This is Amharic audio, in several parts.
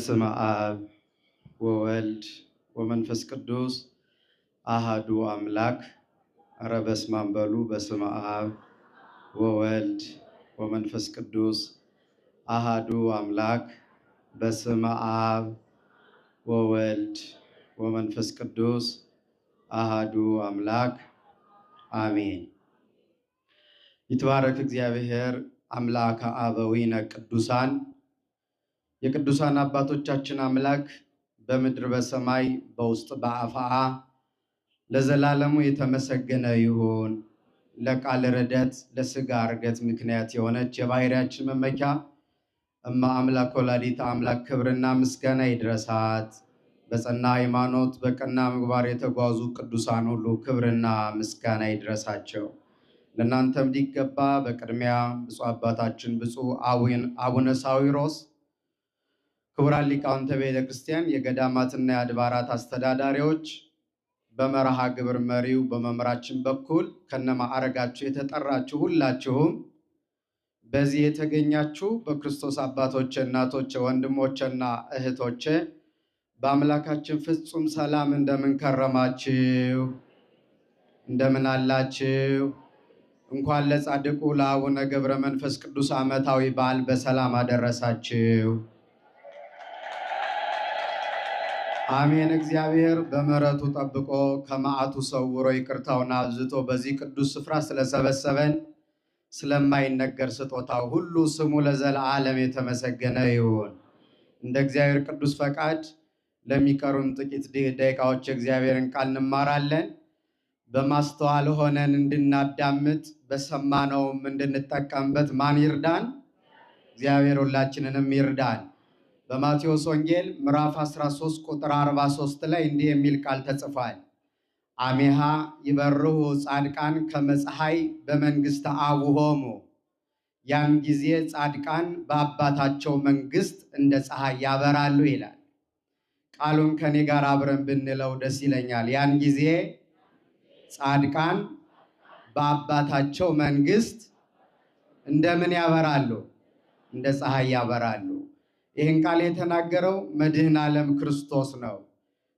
በስመ አብ ወወልድ ወመንፈስ ቅዱስ አሃዱ አምላክ። ኧረ በስመ አብ በሉ። በስመ አብ ወወልድ ወመንፈስ ቅዱስ አሃዱ አምላክ። በስመ አብ ወወልድ ወመንፈስ ቅዱስ አሃዱ አምላክ አሜን። ይትባረክ እግዚአብሔር አምላከ አበዊነ ቅዱሳን። የቅዱሳን አባቶቻችን አምላክ በምድር በሰማይ በውስጥ በአፍአ ለዘላለሙ የተመሰገነ ይሁን። ለቃል ረደት ለስጋ እርገት ምክንያት የሆነች የባህሪያችን መመኪያ እማ አምላክ ወላዲተ አምላክ ክብርና ምስጋና ይድረሳት። በጸና ሃይማኖት በቀና ምግባር የተጓዙ ቅዱሳን ሁሉ ክብርና ምስጋና ይድረሳቸው። ለእናንተም ሊገባ በቅድሚያ ብፁዕ አባታችን ብፁዕ አቡነ ሳዊሮስ ክቡራን ሊቃውንተ ቤተ ክርስቲያን፣ የገዳማትና የአድባራት አስተዳዳሪዎች፣ በመርሃ ግብር መሪው በመምራችን በኩል ከነማዕረጋችሁ የተጠራችሁ ሁላችሁም በዚህ የተገኛችሁ በክርስቶስ አባቶቼ፣ እናቶቼ፣ ወንድሞቼና እህቶቼ በአምላካችን ፍጹም ሰላም እንደምን ከረማችሁ? እንደምን አላችሁ? እንኳን ለጻድቁ ለአቡነ ገብረ መንፈስ ቅዱስ ዓመታዊ በዓል በሰላም አደረሳችሁ። አሜን። እግዚአብሔር በምሕረቱ ጠብቆ ከመዓቱ ሰውሮ ይቅርታውን አብዝቶ በዚህ ቅዱስ ስፍራ ስለሰበሰበን ስለማይነገር ስጦታው ሁሉ ስሙ ለዘለዓለም የተመሰገነ ይሁን። እንደ እግዚአብሔር ቅዱስ ፈቃድ ለሚቀሩን ጥቂት ደቂቃዎች የእግዚአብሔርን ቃል እንማራለን። በማስተዋል ሆነን እንድናዳምጥ በሰማነውም እንድንጠቀምበት ማን ይርዳን? እግዚአብሔር ሁላችንንም ይርዳን። በማቴዎስ ወንጌል ምዕራፍ 13 ቁጥር 43 ላይ እንዲህ የሚል ቃል ተጽፏል። አሜሃ ይበርሁ ጻድቃን ከመ ፀሐይ በመንግሥተ አቡሆሙ። ያን ጊዜ ጻድቃን በአባታቸው መንግሥት እንደ ፀሐይ ያበራሉ ይላል። ቃሉን ከኔ ጋር አብረን ብንለው ደስ ይለኛል። ያን ጊዜ ጻድቃን በአባታቸው መንግሥት እንደምን ያበራሉ? እንደ ፀሐይ ያበራሉ። ይህን ቃል የተናገረው መድኃኔ ዓለም ክርስቶስ ነው።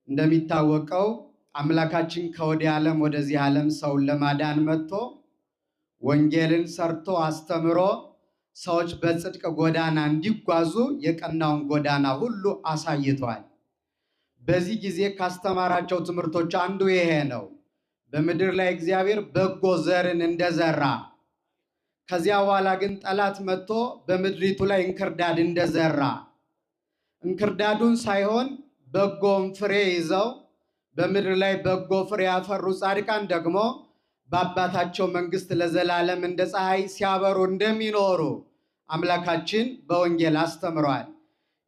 እንደሚታወቀው አምላካችን ከወዲህ ዓለም ወደዚህ ዓለም ሰውን ለማዳን መጥቶ ወንጌልን ሰርቶ አስተምሮ ሰዎች በጽድቅ ጎዳና እንዲጓዙ የቀናውን ጎዳና ሁሉ አሳይቷል። በዚህ ጊዜ ካስተማራቸው ትምህርቶች አንዱ ይሄ ነው። በምድር ላይ እግዚአብሔር በጎ ዘርን እንደዘራ፣ ከዚያ በኋላ ግን ጠላት መጥቶ በምድሪቱ ላይ እንክርዳድ እንደዘራ፣ እንክርዳዱን ሳይሆን በጎን ፍሬ ይዘው በምድር ላይ በጎ ፍሬ ያፈሩ ጻድቃን ደግሞ በአባታቸው መንግሥት ለዘላለም እንደ ፀሐይ ሲያበሩ እንደሚኖሩ አምላካችን በወንጌል አስተምሯል።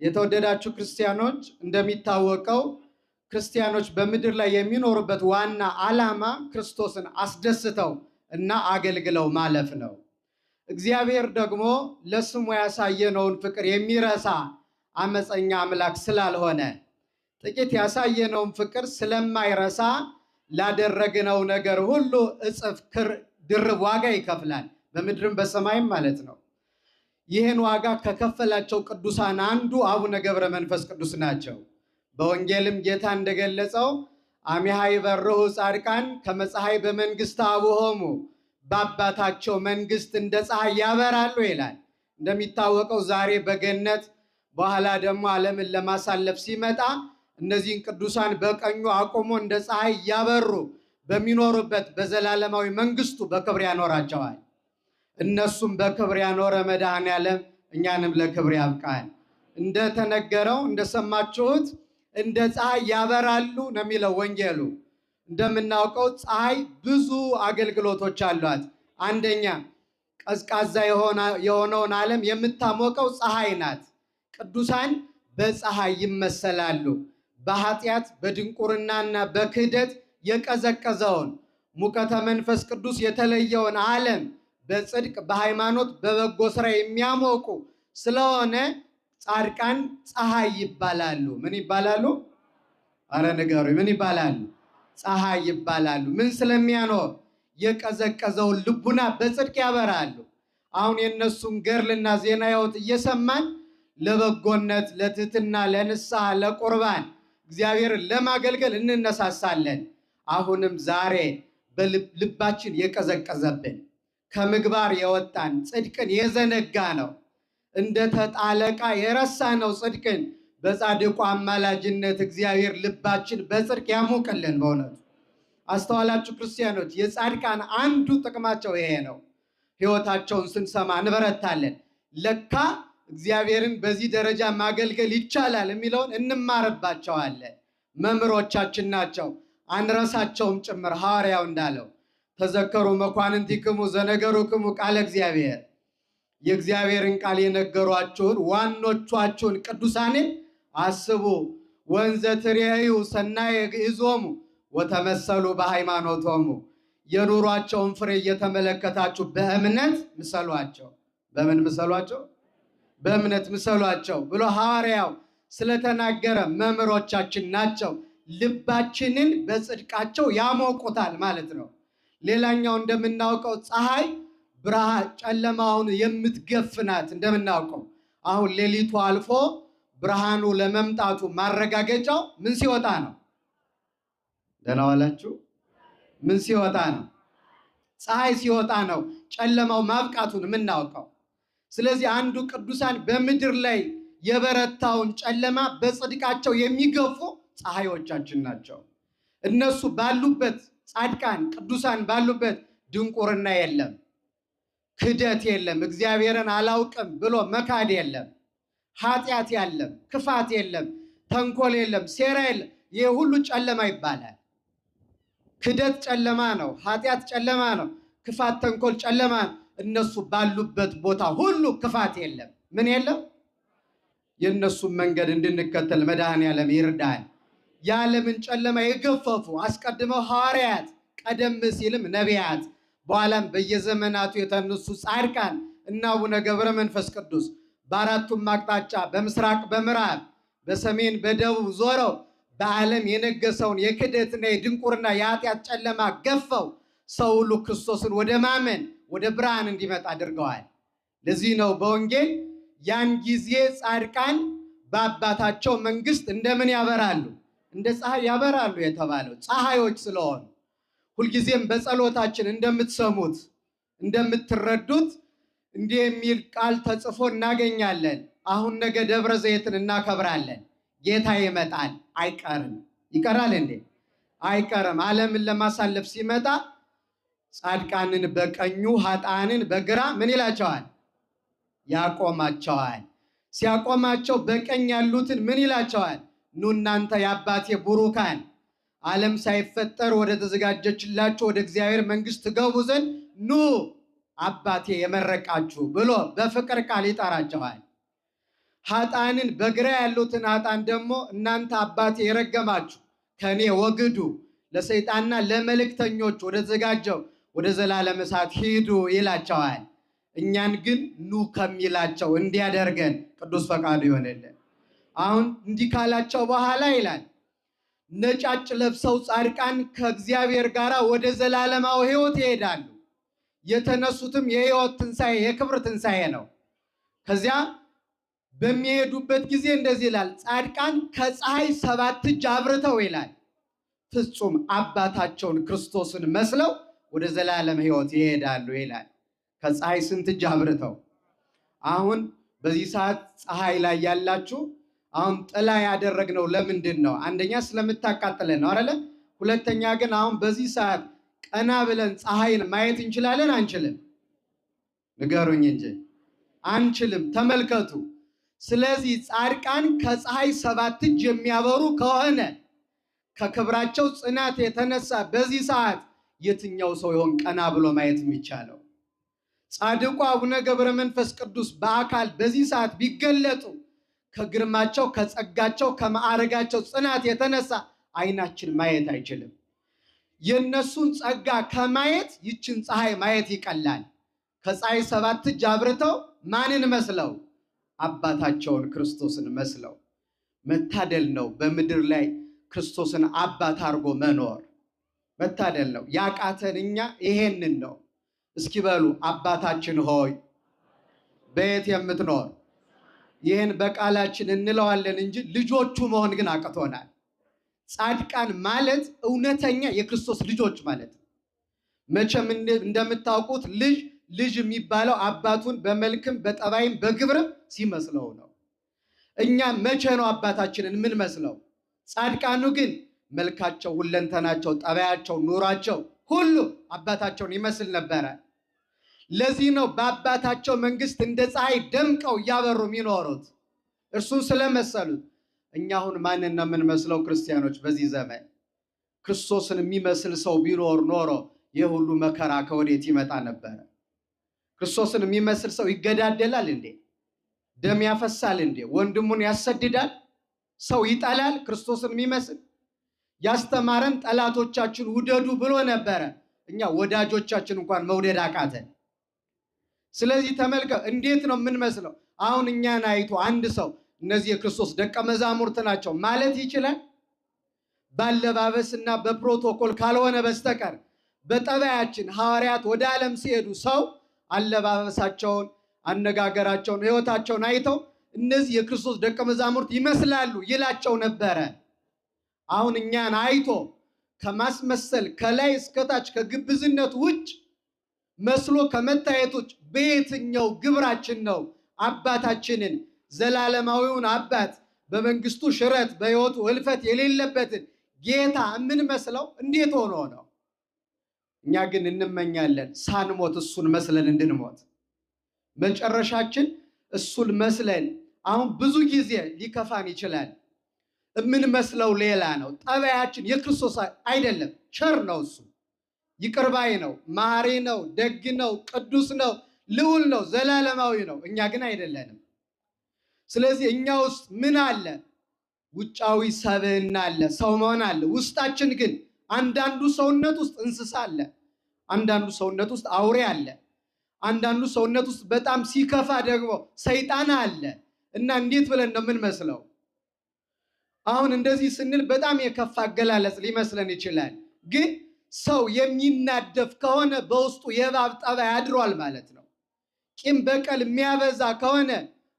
የተወደዳችሁ ክርስቲያኖች፣ እንደሚታወቀው ክርስቲያኖች በምድር ላይ የሚኖሩበት ዋና ዓላማ ክርስቶስን አስደስተው እና አገልግለው ማለፍ ነው። እግዚአብሔር ደግሞ ለስሙ ያሳየነውን ፍቅር የሚረሳ አመፀኛ አምላክ ስላልሆነ ጥቂት ያሳየነውን ፍቅር ስለማይረሳ ላደረግነው ነገር ሁሉ እጥፍ ድርብ ዋጋ ይከፍላል፣ በምድርም በሰማይም ማለት ነው። ይህን ዋጋ ከከፈላቸው ቅዱሳን አንዱ አቡነ ገብረ መንፈስ ቅዱስ ናቸው። በወንጌልም ጌታ እንደገለጸው አሜሃ ይበርሁ ጻድቃን ከመ ፀሐይ በመንግሥተ አቡሆሙ፣ በአባታቸው መንግሥት እንደ ፀሐይ ያበራሉ ይላል። እንደሚታወቀው ዛሬ በገነት በኋላ ደግሞ ዓለምን ለማሳለፍ ሲመጣ እነዚህን ቅዱሳን በቀኙ አቁሞ እንደ ፀሐይ እያበሩ በሚኖሩበት በዘላለማዊ መንግሥቱ በክብር ያኖራቸዋል። እነሱም በክብር ያኖረ መድኃኔ ዓለም እኛንም ለክብር ያብቃል። እንደተነገረው እንደሰማችሁት እንደ ፀሐይ ያበራሉ ነው የሚለው ወንጌሉ። እንደምናውቀው ፀሐይ ብዙ አገልግሎቶች አሏት። አንደኛ ቀዝቃዛ የሆነውን ዓለም የምታሞቀው ፀሐይ ናት። ቅዱሳን በፀሐይ ይመሰላሉ። በኃጢአት በድንቁርናና በክህደት የቀዘቀዘውን ሙቀተ መንፈስ ቅዱስ የተለየውን ዓለም በጽድቅ በሃይማኖት በበጎ ስራ የሚያሞቁ ስለሆነ ጻድቃን ፀሐይ ይባላሉ። ምን ይባላሉ? አረ ንገሩ፣ ምን ይባላሉ? ፀሐይ ይባላሉ። ምን ስለሚያኖር? የቀዘቀዘውን ልቡና በጽድቅ ያበራሉ። አሁን የነሱን ገርልና ዜና ሕይወት እየሰማን ለበጎነት፣ ለትህትና፣ ለንስሐ፣ ለቁርባን እግዚአብሔር ለማገልገል እንነሳሳለን። አሁንም ዛሬ በልባችን የቀዘቀዘብን ከምግባር የወጣን ጽድቅን የዘነጋ ነው እንደ ተጣለ ዕቃ የረሳነው ጽድቅን በጻድቁ አማላጅነት እግዚአብሔር ልባችን በጽድቅ ያሞቀልን። በእውነቱ አስተዋላችሁ ክርስቲያኖች? የጻድቃን አንዱ ጥቅማቸው ይሄ ነው። ሕይወታቸውን ስንሰማ እንበረታለን። ለካ እግዚአብሔርን በዚህ ደረጃ ማገልገል ይቻላል የሚለውን እንማርባቸዋለን። መምህሮቻችን ናቸው፣ አንረሳቸውም ጭምር። ሐዋርያው እንዳለው ተዘከሩ መኳንንቲክሙ ዘነገሩክሙ ቃለ እግዚአብሔር፣ የእግዚአብሔርን ቃል የነገሯችሁን ዋኖቿችሁን ቅዱሳንን አስቡ። ወንዘ ትሬዩ ሰናየ ግዕዞሙ ወተመሰሉ በሃይማኖቶሙ፣ የኑሯቸውን ፍሬ እየተመለከታችሁ በእምነት ምሰሏቸው። በምን ምሰሏቸው? በእምነት ምሰሏቸው ብሎ ሐዋርያው ስለተናገረ መምህሮቻችን ናቸው። ልባችንን በጽድቃቸው ያሞቁታል ማለት ነው። ሌላኛው እንደምናውቀው ፀሐይ ብርሃን ጨለማውን የምትገፍናት እንደምናውቀው አሁን ሌሊቱ አልፎ ብርሃኑ ለመምጣቱ ማረጋገጫው ምን ሲወጣ ነው? ደህና ዋላችሁ? ምን ሲወጣ ነው? ፀሐይ ሲወጣ ነው ጨለማው ማብቃቱን የምናውቀው። ስለዚህ አንዱ ቅዱሳን በምድር ላይ የበረታውን ጨለማ በጽድቃቸው የሚገፉ ፀሐዮቻችን ናቸው። እነሱ ባሉበት ጻድቃን ቅዱሳን ባሉበት ድንቁርና የለም፣ ክደት የለም፣ እግዚአብሔርን አላውቅም ብሎ መካድ የለም፣ ኃጢአት የለም፣ ክፋት የለም፣ ተንኮል የለም፣ ሴራ የለም። ይህ ሁሉ ጨለማ ይባላል። ክደት ጨለማ ነው፣ ኃጢአት ጨለማ ነው፣ ክፋት ተንኮል ጨለማ ነው። እነሱ ባሉበት ቦታ ሁሉ ክፋት የለም። ምን የለም? የእነሱን መንገድ እንድንከተል መድኃኔዓለም ይርዳን። የዓለምን ጨለማ የገፈፉ አስቀድመው ሐዋርያት፣ ቀደም ሲልም ነቢያት፣ በኋላም በየዘመናቱ የተነሱ ጻድቃን እና አቡነ ገብረ መንፈስ ቅዱስ በአራቱም አቅጣጫ በምስራቅ፣ በምዕራብ፣ በሰሜን፣ በደቡብ ዞረው በዓለም የነገሰውን የክደትና የድንቁርና የኃጢአት ጨለማ ገፈው ሰው ሁሉ ክርስቶስን ወደ ማመን ወደ ብርሃን እንዲመጣ አድርገዋል። ለዚህ ነው በወንጌል ያን ጊዜ ጻድቃን በአባታቸው መንግስት እንደምን ያበራሉ? እንደ ፀሐይ ያበራሉ የተባለው ፀሐዮች ስለሆኑ ሁልጊዜም በጸሎታችን እንደምትሰሙት እንደምትረዱት እንዲህ የሚል ቃል ተጽፎ እናገኛለን። አሁን ነገ ደብረ ዘይትን እናከብራለን። ጌታ ይመጣል። አይቀርም። ይቀራል እንዴ? አይቀርም። ዓለምን ለማሳለፍ ሲመጣ ጻድቃንን በቀኙ ኃጥአንን በግራ ምን ይላቸዋል? ያቆማቸዋል። ሲያቆማቸው በቀኝ ያሉትን ምን ይላቸዋል? ኑ እናንተ የአባቴ ቡሩካን ዓለም ሳይፈጠር ወደ ተዘጋጀችላችሁ ወደ እግዚአብሔር መንግስት ትገቡ ዘንድ ኑ አባቴ የመረቃችሁ ብሎ በፍቅር ቃል ይጠራቸዋል። ኃጥአንን በግራ ያሉትን ኃጥአን ደግሞ እናንተ አባቴ የረገማችሁ ከኔ ወግዱ፣ ለሰይጣንና ለመልእክተኞች ወደ ተዘጋጀው ወደ ዘላለም እሳት ሂዱ ይላቸዋል። እኛን ግን ኑ ከሚላቸው እንዲያደርገን ቅዱስ ፈቃዱ ይሆንልን። አሁን እንዲህ ካላቸው በኋላ ይላል ነጫጭ ለብሰው ጻድቃን ከእግዚአብሔር ጋር ወደ ዘላለማዊ ሕይወት ይሄዳሉ። የተነሱትም የሕይወት ትንሣኤ የክብር ትንሣኤ ነው። ከዚያ በሚሄዱበት ጊዜ እንደዚህ ይላል፣ ጻድቃን ከፀሐይ 7 እጅ አብርተው ይላል ፍጹም አባታቸውን ክርስቶስን መስለው ወደ ዘላለም ሕይወት ይሄዳሉ ይላል። ከፀሐይ ስንት እጅ አብርተው? አሁን በዚህ ሰዓት ፀሐይ ላይ ያላችሁ አሁን ጥላ ያደረግነው ለምንድን ነው? አንደኛ ስለምታቃጥለን ነው አይደለ? ሁለተኛ ግን አሁን በዚህ ሰዓት ቀና ብለን ፀሐይን ማየት እንችላለን አንችልም? ንገሩኝ እንጂ አንችልም። ተመልከቱ። ስለዚህ ጻድቃን ከፀሐይ 7 እጅ የሚያበሩ ከሆነ ከክብራቸው ጽናት የተነሳ በዚህ ሰዓት የትኛው ሰው ይሆን ቀና ብሎ ማየት የሚቻለው? ጻድቁ አቡነ ገብረ መንፈስ ቅዱስ በአካል በዚህ ሰዓት ቢገለጡ ከግርማቸው ከጸጋቸው ከማዕረጋቸው ጽናት የተነሳ አይናችን ማየት አይችልም። የነሱን ጸጋ ከማየት ይችን ፀሐይ ማየት ይቀላል። ከፀሐይ 7 እጅ አብርተው ማንን መስለው? አባታቸውን ክርስቶስን መስለው። መታደል ነው። በምድር ላይ ክርስቶስን አባት አድርጎ መኖር መታደል ነው። ያቃተን እኛ ይሄንን ነው። እስኪ በሉ አባታችን ሆይ በየት የምትኖር ይህን በቃላችን እንለዋለን እንጂ ልጆቹ መሆን ግን አቅቶናል። ጻድቃን ማለት እውነተኛ የክርስቶስ ልጆች ማለት ነው። መቼም እንደምታውቁት ልጅ የሚባለው አባቱን በመልክም በጠባይም በግብርም ሲመስለው ነው። እኛ መቼ ነው አባታችንን የምንመስለው? ጻድቃኑ ግን መልካቸው፣ ሁለንተናቸው፣ ጠባያቸው፣ ኑሯቸው ሁሉ አባታቸውን ይመስል ነበረ። ለዚህ ነው በአባታቸው መንግስት እንደ ፀሐይ ደምቀው እያበሩ የሚኖሩት እርሱን ስለመሰሉት። እኛ አሁን ማንን ነው የምንመስለው? ክርስቲያኖች በዚህ ዘመን ክርስቶስን የሚመስል ሰው ቢኖር ኖሮ ይህ ሁሉ መከራ ከወዴት ይመጣ ነበረ? ክርስቶስን የሚመስል ሰው ይገዳደላል እንዴ? ደም ያፈሳል እንዴ? ወንድሙን ያሰድዳል? ሰው ይጠላል? ክርስቶስን የሚመስል ያስተማረን ጠላቶቻችን ውደዱ ብሎ ነበረ። እኛ ወዳጆቻችን እንኳን መውደድ አቃተን። ስለዚህ ተመልከቱ፣ እንዴት ነው የምንመስለው? አሁን እኛን አይቶ አንድ ሰው እነዚህ የክርስቶስ ደቀ መዛሙርት ናቸው ማለት ይችላል? ባለባበስና በፕሮቶኮል ካልሆነ በስተቀር በጠባያችን ሐዋርያት ወደ ዓለም ሲሄዱ ሰው አለባበሳቸውን፣ አነጋገራቸውን፣ ሕይወታቸውን አይተው እነዚህ የክርስቶስ ደቀ መዛሙርት ይመስላሉ ይላቸው ነበረ። አሁን እኛን አይቶ ከማስመሰል ከላይ እስከታች ከግብዝነት ውጭ መስሎ ከመታየት ውጭ በየትኛው ግብራችን ነው አባታችንን ዘላለማዊውን አባት በመንግስቱ ሽረት በሕይወቱ ህልፈት የሌለበትን ጌታ የምንመስለው? እንዴት ሆኖ ነው? እኛ ግን እንመኛለን ሳንሞት እሱን መስለን እንድንሞት። መጨረሻችን እሱን መስለን አሁን ብዙ ጊዜ ሊከፋን ይችላል። የምንመስለው ሌላ ነው። ጠባያችን የክርስቶስ አይደለም። ቸር ነው፣ እሱ ይቅር ባይ ነው፣ መሐሪ ነው፣ ደግ ነው፣ ቅዱስ ነው፣ ልዑል ነው፣ ዘላለማዊ ነው። እኛ ግን አይደለንም። ስለዚህ እኛ ውስጥ ምን አለ? ውጫዊ ሰብዕና አለ፣ ሰው መሆን አለ። ውስጣችን ግን አንዳንዱ ሰውነት ውስጥ እንስሳ አለ፣ አንዳንዱ ሰውነት ውስጥ አውሬ አለ፣ አንዳንዱ ሰውነት ውስጥ በጣም ሲከፋ ደግሞ ሰይጣን አለ። እና እንዴት ብለን ነው የምንመስለው? አሁን እንደዚህ ስንል በጣም የከፋ አገላለጽ ሊመስለን ይችላል። ግን ሰው የሚናደፍ ከሆነ በውስጡ የእባብ ጠባይ አድሯል ማለት ነው። ቂም በቀል የሚያበዛ ከሆነ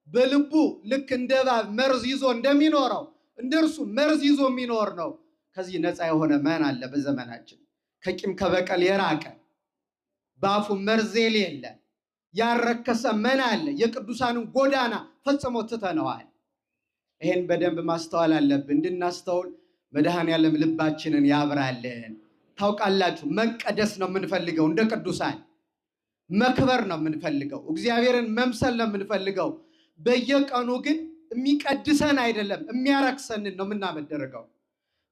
በልቡ ልክ እንደ እባብ መርዝ ይዞ እንደሚኖረው እንደርሱ መርዝ ይዞ የሚኖር ነው። ከዚህ ነፃ የሆነ ማን አለ በዘመናችን? ከቂም ከበቀል የራቀ በአፉ መርዝ የሌለ ያረከሰ ማን አለ? የቅዱሳንን ጎዳና ፈጽሞ ትተነዋል። ይሄን በደንብ ማስተዋል አለብን። እንድናስተውል መድኃኔዓለም ልባችንን ያብራልን። ታውቃላችሁ፣ መቀደስ ነው የምንፈልገው፣ እንደ ቅዱሳን መክበር ነው የምንፈልገው፣ እግዚአብሔርን መምሰል ነው የምንፈልገው። በየቀኑ ግን የሚቀድሰን አይደለም የሚያረክሰንን ነው የምናመደረገው።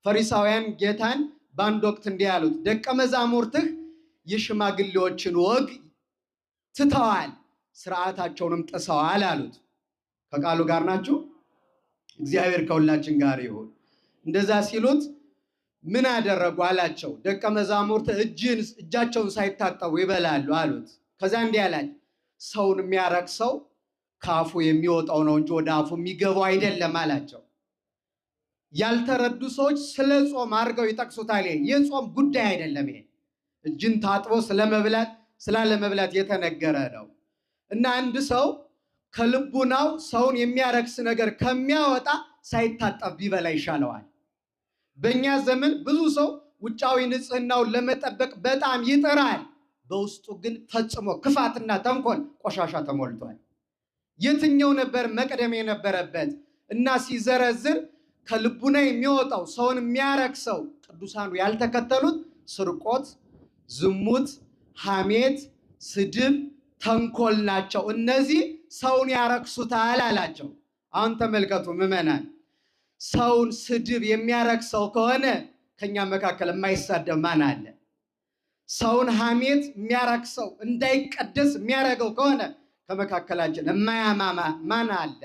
ፈሪሳውያን ጌታን በአንድ ወቅት እንዲህ ያሉት፣ ደቀ መዛሙርትህ የሽማግሌዎችን ወግ ትተዋል፣ ስርዓታቸውንም ጥሰዋል አሉት። ከቃሉ ጋር ናችሁ? እግዚአብሔር ከሁላችን ጋር ይሁን። እንደዛ ሲሉት ምን አደረጉ አላቸው። ደቀ መዛሙርት እጃቸውን ሳይታጠቡ ይበላሉ አሉት። ከዛ እንዲህ አላቸው፣ ሰውን የሚያረክሰው ከአፉ የሚወጣው ነው እንጂ ወደ አፉ የሚገባው አይደለም አላቸው። ያልተረዱ ሰዎች ስለ ጾም አድርገው ይጠቅሱታል። የጾም ጉዳይ አይደለም። ይሄ እጅን ታጥቦ ስለመብላት ስላለመብላት የተነገረ ነው። እና አንድ ሰው ከልቡናው ሰውን የሚያረክስ ነገር ከሚያወጣ ሳይታጠብ ቢበላ ይሻለዋል። በእኛ ዘመን ብዙ ሰው ውጫዊ ንጽህናውን ለመጠበቅ በጣም ይጥራል። በውስጡ ግን ፈጽሞ ክፋትና ተንኮል ቆሻሻ ተሞልቷል። የትኛው ነበር መቅደም የነበረበት? እና ሲዘረዝር ከልቡና የሚወጣው ሰውን የሚያረክሰው ቅዱሳኑ ያልተከተሉት ስርቆት፣ ዝሙት፣ ሐሜት፣ ስድብ፣ ተንኮል ናቸው። እነዚህ ሰውን ያረክሱታል አላቸው። አሁን ተመልከቱ ምዕመናን፣ ሰውን ስድብ የሚያረክሰው ከሆነ ከኛ መካከል የማይሳደብ ማን አለ? ሰውን ሐሜት የሚያረክሰው እንዳይቀደስ የሚያረገው ከሆነ ከመካከላችን የማያማማ ማን አለ?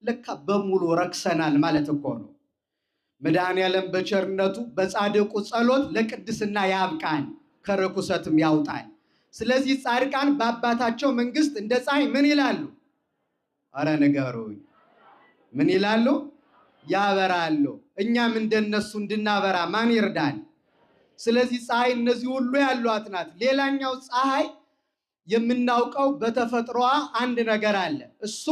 ለካ በሙሉ ረክሰናል ማለት እኮ ነው። መድኃኔዓለም በቸርነቱ በጻድቁ ጸሎት ለቅድስና ያብቃን፣ ከርኩሰትም ያውጣን። ስለዚህ ጻድቃን በአባታቸው መንግስት እንደ ፀሐይ ምን ይላሉ? አረ ንገሩኝ፣ ምን ይላሉ? ያበራሉ። እኛም እንደነሱ እንድናበራ ማን ይርዳን? ስለዚህ ፀሐይ እነዚህ ሁሉ ያሏት ናት። ሌላኛው ፀሐይ የምናውቀው በተፈጥሮዋ አንድ ነገር አለ። እሱ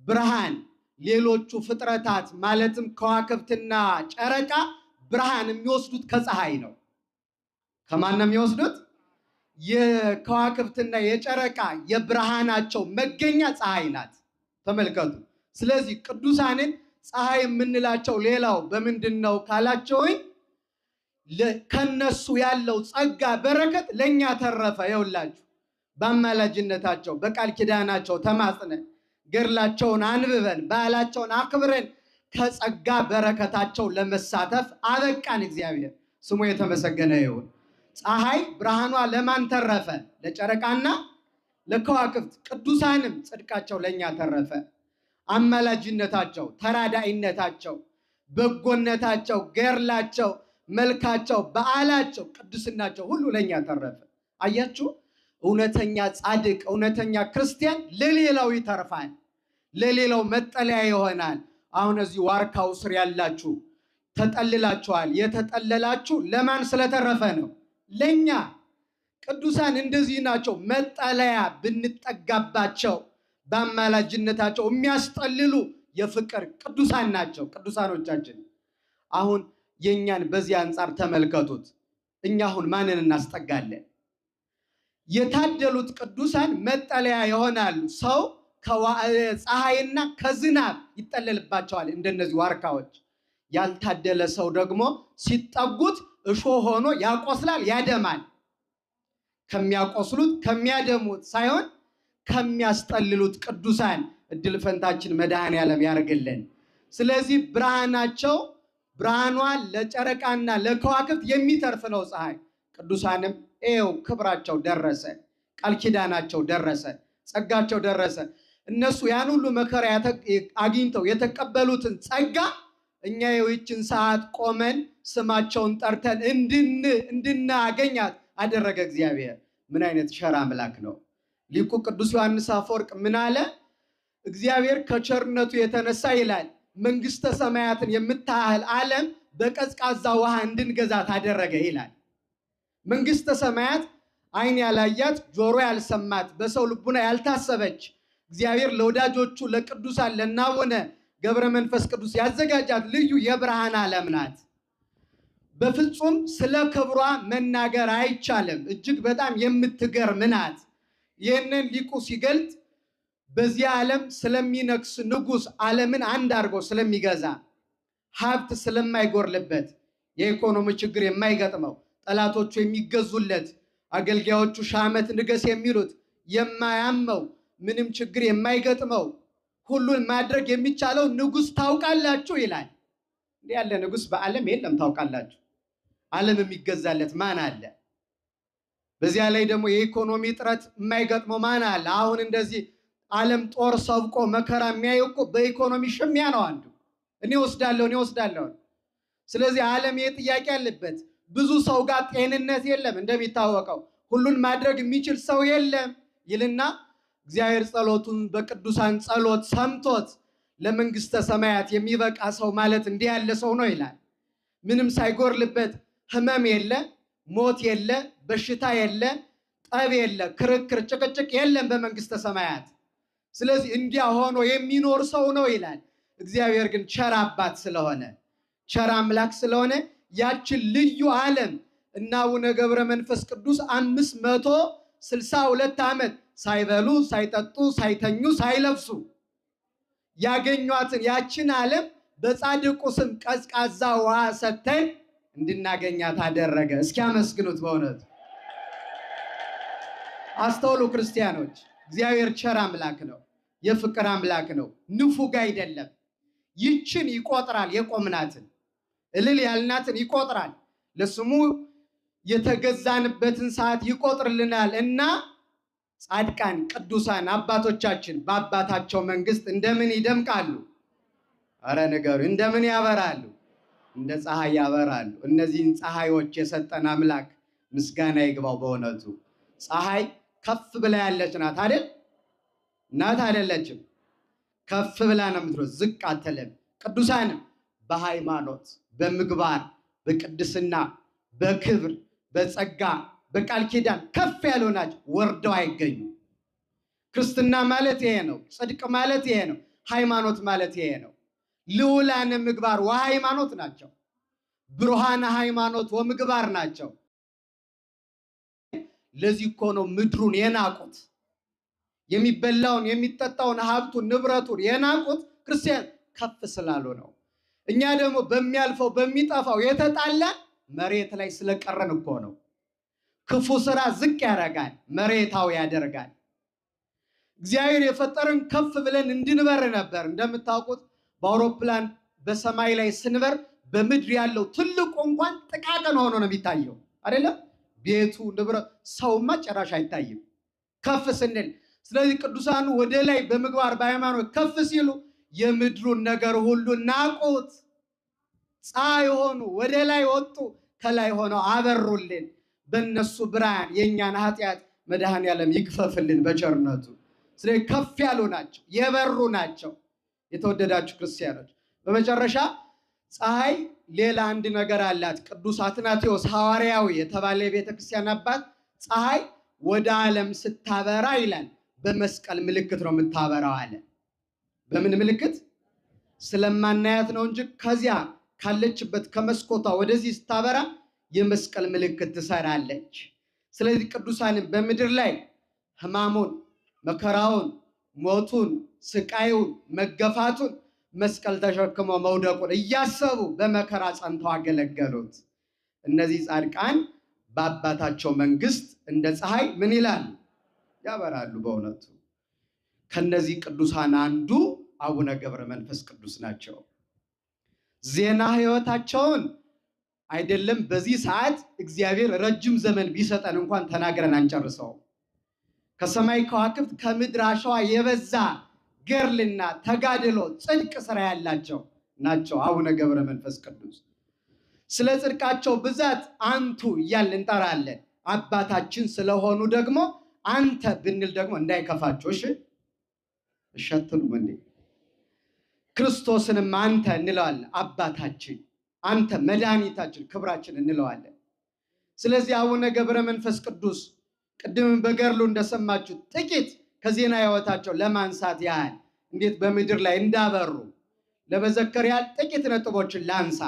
ብርሃን ሌሎቹ ፍጥረታት ማለትም ከዋክብትና ጨረቃ ብርሃን የሚወስዱት ከፀሐይ ነው። ከማን ነው የሚወስዱት? የከዋክብትና የጨረቃ የብርሃናቸው መገኛ ፀሐይ ናት። ተመልከቱ። ስለዚህ ቅዱሳንን ፀሐይ የምንላቸው ሌላው በምንድነው ካላችሁኝ ከነሱ ያለው ጸጋ በረከት ለኛ ተረፈ። ይውላችሁ በአማላጅነታቸው በቃል ኪዳናቸው ተማጽነን ገድላቸውን አንብበን በዓላቸውን አክብረን ከጸጋ በረከታቸው ለመሳተፍ አበቃን። እግዚአብሔር ስሙ የተመሰገነ ይሁን። ፀሐይ ብርሃኗ ለማን ተረፈ? ለጨረቃና ለከዋክብት። ቅዱሳንም ጽድቃቸው ለኛ ተረፈ። አማላጅነታቸው፣ ተራዳኢነታቸው፣ በጎነታቸው፣ ገድላቸው፣ መልካቸው፣ በዓላቸው፣ ቅዱስናቸው ሁሉ ለኛ ተረፈ። አያችሁ፣ እውነተኛ ጻድቅ እውነተኛ ክርስቲያን ለሌላው ይተርፋል፣ ለሌላው መጠለያ ይሆናል። አሁን እዚህ ዋርካው ስር ያላችሁ ተጠልላችኋል። የተጠለላችሁ ለማን ስለተረፈ ነው? ለኛ። ቅዱሳን እንደዚህ ናቸው። መጠለያ ብንጠጋባቸው በአማላጅነታቸው የሚያስጠልሉ የፍቅር ቅዱሳን ናቸው ቅዱሳኖቻችን። አሁን የኛን በዚህ አንጻር ተመልከቱት። እኛ አሁን ማንን እናስጠጋለን? የታደሉት ቅዱሳን መጠለያ ይሆናሉ። ሰው ከፀሐይና ከዝናብ ይጠለልባቸዋል እንደነዚህ ዋርካዎች። ያልታደለ ሰው ደግሞ ሲጠጉት እሾህ ሆኖ ያቆስላል፣ ያደማል። ከሚያቆስሉት ከሚያደሙት ሳይሆን ከሚያስጠልሉት ቅዱሳን እድል ፈንታችን መድኃኔዓለም ያርግልን። ስለዚህ ብርሃናቸው ብርሃኗ ለጨረቃና ለከዋክብት የሚተርፍ ነው ፀሐይ። ቅዱሳንም ይኸው ክብራቸው ደረሰ፣ ቃል ኪዳናቸው ደረሰ፣ ጸጋቸው ደረሰ። እነሱ ያን ሁሉ መከራ አግኝተው የተቀበሉትን ጸጋ እኛ ይህችን ሰዓት ቆመን ስማቸውን ጠርተን እንድናገኛት አደረገ እግዚአብሔር። ምን አይነት ቸር አምላክ ነው! ሊቁ ቅዱስ ዮሐንስ አፈወርቅ ምን አለ? እግዚአብሔር ከቸርነቱ የተነሳ ይላል መንግስተ ሰማያትን የምታህል ዓለም በቀዝቃዛ ውሃ እንድንገዛት አደረገ ይላል። መንግስተ ሰማያት ዓይን ያላያት ጆሮ ያልሰማት በሰው ልቡና ያልታሰበች እግዚአብሔር ለወዳጆቹ ለቅዱሳን ለአቡነ ገብረ መንፈስ ቅዱስ ያዘጋጃት ልዩ የብርሃን ዓለም ናት። በፍጹም ስለ ክብሯ መናገር አይቻልም። እጅግ በጣም የምትገርም ናት። ይህንን ሊቁ ሲገልጥ በዚህ ዓለም ስለሚነግስ ንጉሥ ዓለምን አንድ አድርጎ ስለሚገዛ ሀብት ስለማይጎርልበት የኢኮኖሚ ችግር የማይገጥመው ጠላቶቹ የሚገዙለት አገልጋዮቹ ሺህ ዓመት ንገስ የሚሉት የማያመው ምንም ችግር የማይገጥመው ሁሉን ማድረግ የሚቻለው ንጉሥ ታውቃላችሁ ይላል። እንዲህ ያለ ንጉሥ በዓለም የለም። ታውቃላችሁ ዓለም የሚገዛለት ማን አለ? በዚያ ላይ ደግሞ የኢኮኖሚ እጥረት የማይገጥመው ማን አለ? አሁን እንደዚህ ዓለም ጦር ሰብቆ መከራ የሚያየው እኮ በኢኮኖሚ ሽሚያ ነው። አንዱ እኔ ወስዳለሁ። ስለዚህ ዓለም ይሄ ጥያቄ አለበት። ብዙ ሰው ጋር ጤንነት የለም፣ እንደሚታወቀው ሁሉን ማድረግ የሚችል ሰው የለም ይልና እግዚአብሔር ጸሎቱን በቅዱሳን ጸሎት ሰምቶት ለመንግስተ ሰማያት የሚበቃ ሰው ማለት እንዲህ ያለ ሰው ነው ይላል። ምንም ሳይጎርልበት ህመም የለ፣ ሞት የለ፣ በሽታ የለ፣ ጠብ የለ፣ ክርክር ጭቅጭቅ የለም በመንግስተ ሰማያት። ስለዚህ እንዲያ ሆኖ የሚኖር ሰው ነው ይላል። እግዚአብሔር ግን ቸር አባት ስለሆነ ቸር አምላክ ስለሆነ ያችን ልዩ ዓለም እና አቡነ ገብረ መንፈስ ቅዱስ 562 ዓመት ሳይበሉ ሳይጠጡ ሳይተኙ ሳይለብሱ ያገኟትን ያችን ዓለም በጻድቁ ስም ቀዝቃዛ ውሃ ሰተን እንድናገኛት አደረገ። እስኪ አመስግኑት። በእውነቱ አስተውሉ ክርስቲያኖች። እግዚአብሔር ቸር አምላክ ነው፣ የፍቅር አምላክ ነው፣ ንፉግ አይደለም። ይችን ይቆጥራል፣ የቆምናትን እልል ያልናትን ይቆጥራል፣ ለስሙ የተገዛንበትን ሰዓት ይቆጥርልናል። እና ጻድቃን ቅዱሳን አባቶቻችን በአባታቸው መንግስት እንደምን ይደምቃሉ? አረ ንገሩ። እንደምን ያበራሉ? እንደ ፀሐይ ያበራሉ። እነዚህን ፀሐዮች የሰጠን አምላክ ምስጋና ይግባው። በእውነቱ ፀሐይ ከፍ ብላ ያለች ናት አይደል? ናት አይደለችም? ከፍ ብላ ነው የምትሮጥ፣ ዝቅ አትልም። ቅዱሳንም በሃይማኖት በምግባር በቅድስና በክብር በጸጋ በቃል ኪዳን ከፍ ያሉ ናቸው፣ ወርደው አይገኙም። ክርስትና ማለት ይሄ ነው። ጽድቅ ማለት ይሄ ነው። ሃይማኖት ማለት ይሄ ነው። ልዑላነ ምግባር ወሃይማኖት ናቸው። ብሩሃነ ሃይማኖት ወምግባር ናቸው። ለዚህ እኮ ነው ምድሩን የናቁት፣ የሚበላውን የሚጠጣውን ሀብቱን ንብረቱን የናቁት ክርስቲያን ከፍ ስላሉ ነው። እኛ ደግሞ በሚያልፈው በሚጠፋው የተጣላን መሬት ላይ ስለቀረን እኮ ነው። ክፉ ስራ ዝቅ ያደርጋል፣ መሬታዊ ያደርጋል። እግዚአብሔር የፈጠረን ከፍ ብለን እንድንበር ነበር። እንደምታውቁት በአውሮፕላን በሰማይ ላይ ስንበር በምድር ያለው ትልቁ እንኳን ጥቃቅን ሆኖ ነው የሚታየው አይደለም? ቤቱ ንብረት ሰውማ ጭራሽ አይታይም ከፍ ስንል። ስለዚህ ቅዱሳኑ ወደ ላይ በምግባር በሃይማኖት ከፍ ሲሉ የምድሩን ነገር ሁሉ ናቁት። ፀሐይ ሆኑ፣ ወደ ላይ ወጡ፣ ከላይ ሆነው አበሩልን። በእነሱ ብርሃን የእኛን ኃጢአት መድኃኔዓለም ይግፈፍልን በቸርነቱ። ስለዚህ ከፍ ያሉ ናቸው፣ የበሩ ናቸው። የተወደዳችሁ ክርስቲያኖች፣ በመጨረሻ ፀሐይ ሌላ አንድ ነገር አላት። ቅዱስ አትናቴዎስ ሐዋርያዊ የተባለ የቤተክርስቲያን አባት ፀሐይ ወደ ዓለም ስታበራ ይላል በመስቀል ምልክት ነው የምታበራው አለ። በምን ምልክት? ስለማናያት ነው እንጂ ከዚያ ካለችበት ከመስኮቷ ወደዚህ ስታበራ የመስቀል ምልክት ትሰራለች። ስለዚህ ቅዱሳንን በምድር ላይ ሕማሙን፣ መከራውን፣ ሞቱን፣ ስቃዩን፣ መገፋቱን መስቀል ተሸክመው መውደቁን እያሰቡ በመከራ ጸንተው አገለገሉት። እነዚህ ጻድቃን በአባታቸው መንግስት እንደ ፀሐይ ምን ይላል? ያበራሉ። በእውነቱ ከነዚህ ቅዱሳን አንዱ አቡነ ገብረ መንፈስ ቅዱስ ናቸው። ዜና ሕይወታቸውን አይደለም በዚህ ሰዓት እግዚአብሔር ረጅም ዘመን ቢሰጠን እንኳን ተናግረን አንጨርሰው። ከሰማይ ከዋክብት ከምድር አሸዋ የበዛ ገርልና ተጋድሎ ጽድቅ ስራ ያላቸው ናቸው አቡነ ገብረ መንፈስ ቅዱስ። ስለ ጽድቃቸው ብዛት አንቱ እያልን እንጠራለን። አባታችን ስለሆኑ ደግሞ አንተ ብንል ደግሞ እንዳይከፋቸው። እሺ አትሉም እንዴ? ክርስቶስንም አንተ እንለዋለን። አባታችን፣ አንተ መድኃኒታችን፣ ክብራችን እንለዋለን። ስለዚህ አቡነ ገብረ መንፈስ ቅዱስ ቅድም በገርሉ እንደሰማችሁ ጥቂት ከዜና ሕይወታቸው ለማንሳት ያህል እንዴት በምድር ላይ እንዳበሩ ለመዘከር ያህል ጥቂት ነጥቦችን ላንሳ።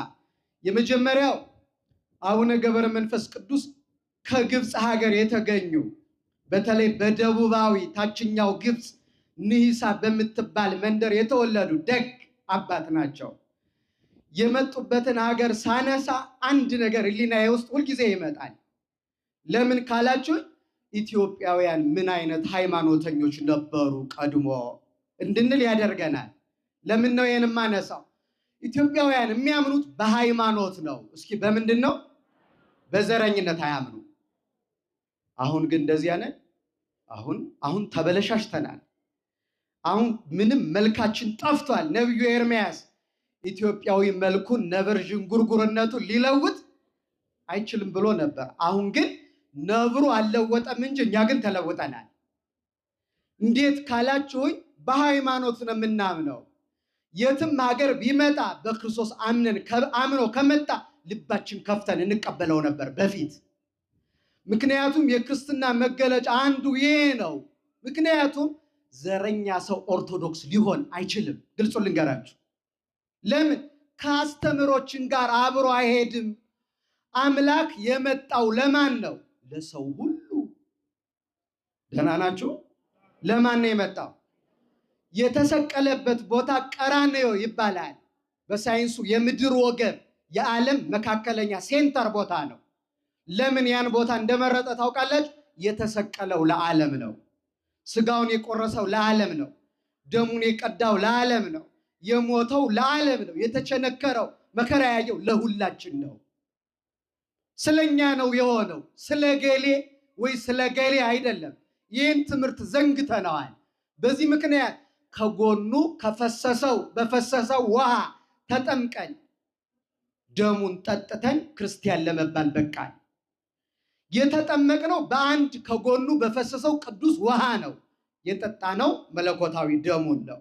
የመጀመሪያው አቡነ ገብረ መንፈስ ቅዱስ ከግብፅ ሀገር የተገኙ በተለይ በደቡባዊ ታችኛው ግብፅ ንሂሳ በምትባል መንደር የተወለዱ ደግ አባት ናቸው። የመጡበትን ሀገር ሳነሳ አንድ ነገር ሕሊናዬ ውስጥ ሁልጊዜ ይመጣል። ለምን ካላችሁ ኢትዮጵያውያን ምን አይነት ሃይማኖተኞች ነበሩ ቀድሞ እንድንል ያደርገናል። ለምን ነው ይሄን የማነሳው? ኢትዮጵያውያን የሚያምኑት በሃይማኖት ነው። እስኪ በምንድን ነው? በዘረኝነት አያምኑ። አሁን ግን እንደዚያ ነን። አሁን ተበለሻሽተናል። አሁን ምንም መልካችን ጠፍቷል። ነብዩ ኤርምያስ ኢትዮጵያዊ መልኩን ነብር ዥንጉርጉርነቱን ሊለውጥ አይችልም ብሎ ነበር። አሁን ግን ነብሩ አልለወጠም እንጂ እኛ ግን ተለውጠናል። እንዴት ካላችሁኝ በሃይማኖት ነው የምናምነው። የትም ሀገር ቢመጣ በክርስቶስ አምኖ ከመጣ ልባችን ከፍተን እንቀበለው ነበር በፊት። ምክንያቱም የክርስትና መገለጫ አንዱ ይሄ ነው። ምክንያቱም ዘረኛ ሰው ኦርቶዶክስ ሊሆን አይችልም። ግልጹ ልንገራችሁ። ለምን? ከአስተምሮችን ጋር አብሮ አይሄድም። አምላክ የመጣው ለማን ነው? ለሰው ሁሉ። ደህና ናችሁ? ለማን ነው የመጣው? የተሰቀለበት ቦታ ቀራንዮ ይባላል። በሳይንሱ የምድር ወገብ የዓለም መካከለኛ ሴንተር ቦታ ነው። ለምን ያን ቦታ እንደመረጠ ታውቃላችሁ? የተሰቀለው ለዓለም ነው። ስጋውን የቆረሰው ለዓለም ነው። ደሙን የቀዳው ለዓለም ነው። የሞተው ለዓለም ነው። የተቸነከረው መከራ ያየው ለሁላችን ነው። ስለኛ ነው የሆነው። ስለ ገሌ ወይ ስለ ገሌ አይደለም። ይህን ትምህርት ዘንግተነዋል። በዚህ ምክንያት ከጎኑ በፈሰሰው ውሃ ተጠምቀን ደሙን ጠጥተን ክርስቲያን ለመባል በቃል። የተጠመቅነው በአንድ ከጎኑ በፈሰሰው ቅዱስ ውሃ ነው። የጠጣነው መለኮታዊ ደሙን ነው።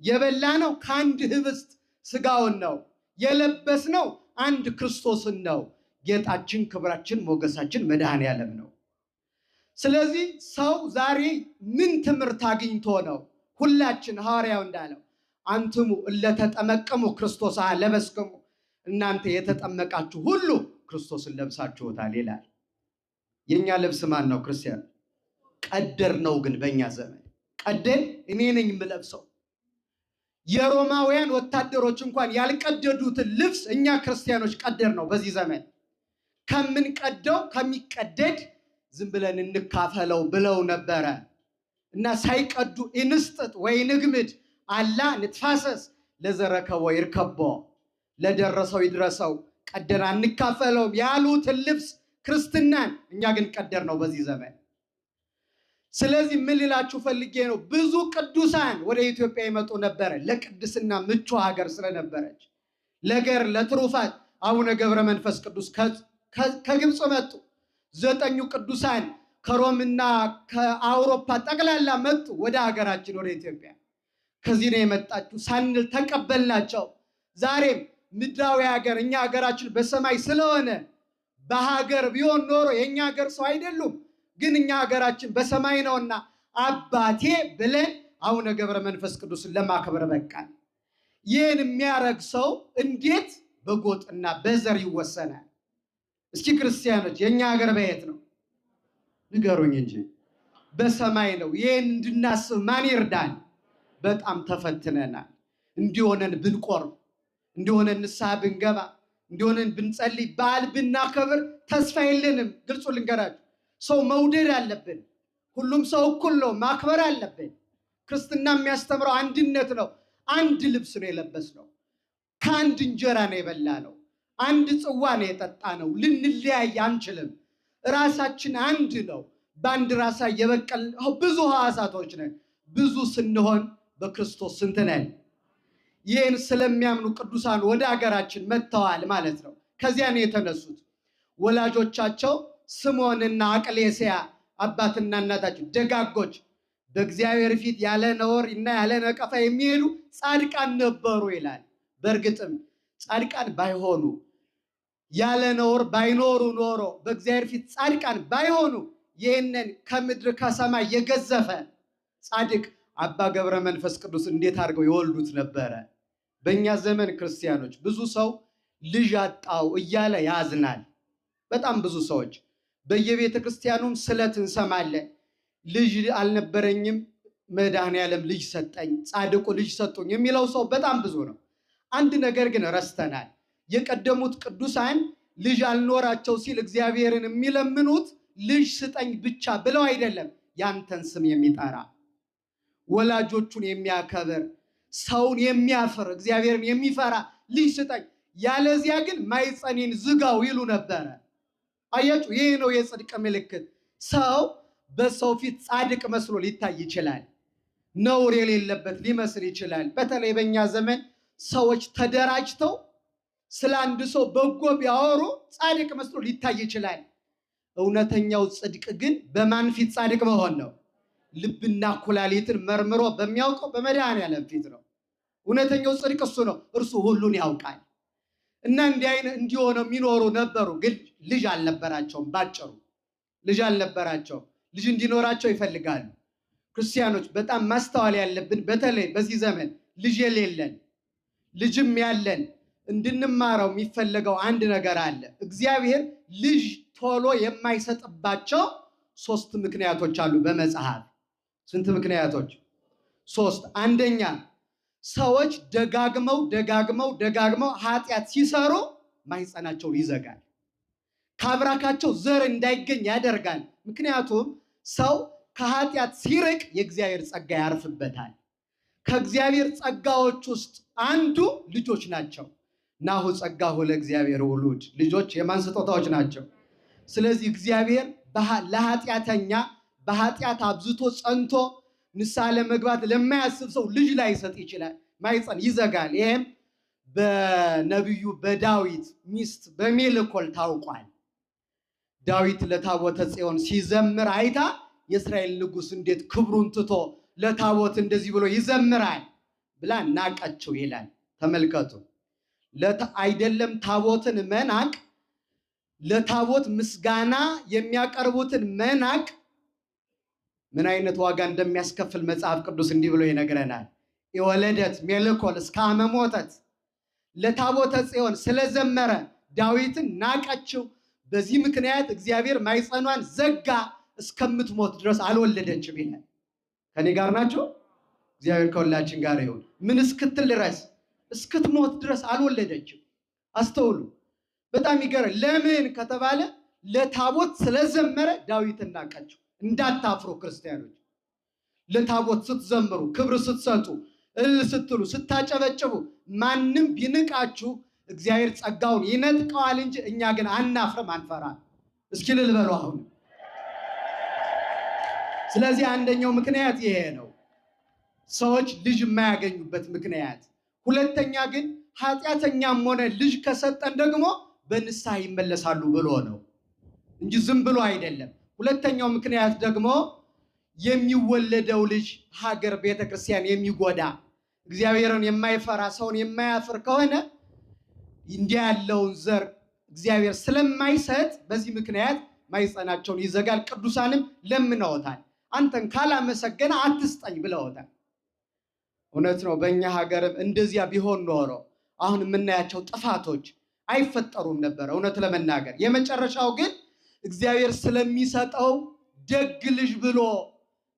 የበላነው ከአንድ ህብስት ስጋውን ነው። የለበስነው አንድ ክርስቶስን ነው። ጌጣችን፣ ክብራችን፣ ሞገሳችን መድኃኔዓለም ነው። ስለዚህ ሰው ዛሬ ምን ትምህርት አግኝቶ ነው? ሁላችን ሐዋርያው እንዳለው አንትሙ እለተጠመቀሙ ክርስቶስ ለበስክሙ እናንተ የተጠመቃችሁ ሁሉ ክርስቶስን ለብሳችሁታል ይላል። የኛ ልብስ ማን ነው? ክርስቲያን ቀደር ነው። ግን በእኛ ዘመን ቀደን እኔ ነኝ የምለብሰው። የሮማውያን ወታደሮች እንኳን ያልቀደዱትን ልብስ እኛ ክርስቲያኖች ቀደር ነው። በዚህ ዘመን ከምንቀደው ከሚቀደድ ዝም ብለን እንካፈለው ብለው ነበረ እና ሳይቀዱ እንስጥጥ ወይ ንግምድ አላ ንትፋሰስ ለዘረከቦ ይርከቦ ለደረሰው ይድረሰው ቀደን አንካፈለውም ያሉትን ልብስ ክርስትናን እኛ ግን ቀደር ነው በዚህ ዘመን። ስለዚህ ምን ልላችሁ ፈልጌ ነው፣ ብዙ ቅዱሳን ወደ ኢትዮጵያ ይመጡ ነበረ ለቅድስና ምቹ ሀገር ስለነበረች። ለገር ለትሩፋት አቡነ ገብረ መንፈስ ቅዱስ ከግብፅ መጡ። 9 ቅዱሳን ከሮምና ከአውሮፓ ጠቅላላ መጡ ወደ ሀገራችን ወደ ኢትዮጵያ። ከዚህ ነው የመጣችሁ ሳንል ተቀበልናቸው። ዛሬም ምድራዊ ሀገር እኛ ሀገራችን በሰማይ ስለሆነ በሀገር ቢሆን ኖሮ የኛ ሀገር ሰው አይደሉም፣ ግን እኛ ሀገራችን በሰማይ ነውና አባቴ ብለን አቡነ ገብረ መንፈስ ቅዱስን ለማክበር በቃን። ይህን የሚያረግ ሰው እንዴት በጎጥና በዘር ይወሰናል? እስኪ ክርስቲያኖች የኛ ሀገር በየት ነው ንገሩኝ እንጂ በሰማይ ነው። ይህን እንድናስብ ማን ይርዳን? በጣም ተፈትነናል። እንዲሆነን ብንቆርብ፣ እንዲሆነን ንስሐ ብንገባ፣ እንዲሆነን ብንጸልይ፣ በዓል ብናከብር ተስፋ የለንም። ግልጹ ልንገራችሁ፣ ሰው መውደድ አለብን። ሁሉም ሰው እኩል ነው፣ ማክበር አለብን። ክርስትና የሚያስተምረው አንድነት ነው። አንድ ልብስ ነው የለበስነው፣ ከአንድ እንጀራ ነው የበላነው፣ አንድ ጽዋ ነው የጠጣነው። ልንለያይ አንችልም። ራሳችን አንድ ነው። በአንድ ራሳ የበቀል ብዙ ሕዋሳቶች ነን። ብዙ ስንሆን በክርስቶስ ስንት ነን? ይህን ስለሚያምኑ ቅዱሳን ወደ ሀገራችን መጥተዋል ማለት ነው። ከዚያ ነው የተነሱት። ወላጆቻቸው ስምዖንና አቅሌስያ አባትና እናታቸው ደጋጎች፣ በእግዚአብሔር ፊት ያለ ነውር እና ያለ ነቀፋ የሚሄዱ ጻድቃን ነበሩ ይላል። በእርግጥም ጻድቃን ባይሆኑ ያለ ነውር ባይኖሩ ኖሮ በእግዚአብሔር ፊት ጻድቃን ባይሆኑ ይህንን ከምድር ከሰማይ የገዘፈ ጻድቅ አባ ገብረ መንፈስ ቅዱስ እንዴት አድርገው ይወልዱት ነበረ? በእኛ ዘመን ክርስቲያኖች ብዙ ሰው ልጅ አጣው እያለ ያዝናል። በጣም ብዙ ሰዎች በየቤተ ክርስቲያኑም ስለት እንሰማለን። ልጅ አልነበረኝም መድኃኔዓለም ልጅ ሰጠኝ፣ ጻድቁ ልጅ ሰጡኝ የሚለው ሰው በጣም ብዙ ነው። አንድ ነገር ግን ረስተናል። የቀደሙት ቅዱሳን ልጅ አልኖራቸው ሲል እግዚአብሔርን የሚለምኑት ልጅ ስጠኝ ብቻ ብለው አይደለም፣ ያንተን ስም የሚጠራ ወላጆቹን የሚያከብር ሰውን የሚያፍር እግዚአብሔርን የሚፈራ ልጅ ስጠኝ፣ ያለዚያ ግን ማይጸኔን ዝጋው ይሉ ነበረ። አያችሁ፣ ይህ ነው የጽድቅ ምልክት። ሰው በሰው ፊት ጻድቅ መስሎ ሊታይ ይችላል፣ ነውር የሌለበት ሊመስል ይችላል። በተለይ በእኛ ዘመን ሰዎች ተደራጅተው ስለ አንድ ሰው በጎ ቢያወሩ ጻድቅ መስሎ ሊታይ ይችላል። እውነተኛው ጽድቅ ግን በማን ፊት ጻድቅ መሆን ነው? ልብና ኩላሊትን መርምሮ በሚያውቀው በመድኃኔዓለም ፊት ነው። እውነተኛው ጽድቅ እሱ ነው። እርሱ ሁሉን ያውቃል። እና እንዲሆነው የሚኖሩ ነበሩ፣ ግን ልጅ አልነበራቸውም። ባጭሩ ልጅ አልነበራቸውም። ልጅ እንዲኖራቸው ይፈልጋሉ። ክርስቲያኖች በጣም ማስተዋል ያለብን፣ በተለይ በዚህ ዘመን ልጅ የሌለን ልጅም ያለን እንድንማረው የሚፈለገው አንድ ነገር አለ። እግዚአብሔር ልጅ ቶሎ የማይሰጥባቸው 3 ምክንያቶች አሉ በመጽሐፍ። ስንት ምክንያቶች? 3። አንደኛ፣ ሰዎች ደጋግመው ኃጢአት ሲሰሩ ማህፀናቸውን ይዘጋል። ከአብራካቸው ዘር እንዳይገኝ ያደርጋል። ምክንያቱም ሰው ከኃጢአት ሲርቅ የእግዚአብሔር ጸጋ ያርፍበታል። ከእግዚአብሔር ጸጋዎች ውስጥ አንዱ ልጆች ናቸው። ናሁ ጸጋሁ ለእግዚአብሔር ውሉድ፣ ልጆች የማን ስጦታዎች ናቸው? ስለዚህ እግዚአብሔር ለኃጢአተኛ በኃጢአት አብዝቶ ጸንቶ ንስሐ ለመግባት ለማያስብ ሰው ልጅ ላይሰጥ ይችላል፣ ማይፀን ይዘጋል። ይሄም በነቢዩ በዳዊት ሚስት በሜልኮል ታውቋል። ዳዊት ለታቦተ ጽዮን ሲዘምር አይታ የእስራኤል ንጉሥ እንዴት ክብሩን ትቶ ለታቦት እንደዚህ ብሎ ይዘምራል ብላ ናቀችው ይላል። ተመልከቱ፣ አይደለም ታቦትን መናቅ፣ ለታቦት ምስጋና የሚያቀርቡትን መናቅ ምን አይነት ዋጋ እንደሚያስከፍል መጽሐፍ ቅዱስ እንዲህ ብሎ ይነግረናል። የወለደት ሜልኮል እስከ አመ ሞተት ለታቦተ ጽዮን ስለዘመረ ዳዊትን ናቀችው። በዚህ ምክንያት እግዚአብሔር ማኅፀኗን ዘጋ፣ እስከምትሞት ድረስ አልወለደችም ይላል። ከኔ ጋር ናቸው? እግዚአብሔር ከሁላችን ጋር ይሁን። ምን እስክትል ድረስ? እስክትሞት ድረስ አልወለደችም። አስተውሉ። በጣም ይገርም። ለምን ከተባለ ለታቦት ስለዘመረ ዳዊትን ናቀችው። እንዳታፍሩ ክርስቲያኖች፣ ለታቦት ስትዘምሩ፣ ክብር ስትሰጡ፣ እልል ስትሉ፣ ስታጨበጭቡ ማንም ቢንቃችሁ እግዚአብሔር ጸጋውን ይነጥቀዋል እንጂ እኛ ግን አናፍርም፣ አንፈራም። እስኪ እልል በሉ አሁን። ስለዚህ አንደኛው ምክንያት ይሄ ነው፣ ሰዎች ልጅ የማያገኙበት ምክንያት። ሁለተኛ ግን ኃጢአተኛም ሆነ ልጅ ከሰጠን ደግሞ በንስሐ ይመለሳሉ ብሎ ነው እንጂ ዝም ብሎ አይደለም። ሁለተኛው ምክንያት ደግሞ የሚወለደው ልጅ ሀገር፣ ቤተክርስቲያን የሚጎዳ እግዚአብሔርን የማይፈራ ሰውን የማያፍር ከሆነ እንዲህ ያለውን ዘር እግዚአብሔር ስለማይሰጥ በዚህ ምክንያት ማኅፀናቸውን ይዘጋል። ቅዱሳንም ለምነውታል፣ አንተን ካላመሰገነ አትስጠኝ ብለውታል። እውነት ነው። በእኛ ሀገርም እንደዚያ ቢሆን ኖሮ አሁን የምናያቸው ጥፋቶች አይፈጠሩም ነበር እውነት ለመናገር። የመጨረሻው ግን እግዚአብሔር ስለሚሰጠው ደግ ልጅ ብሎ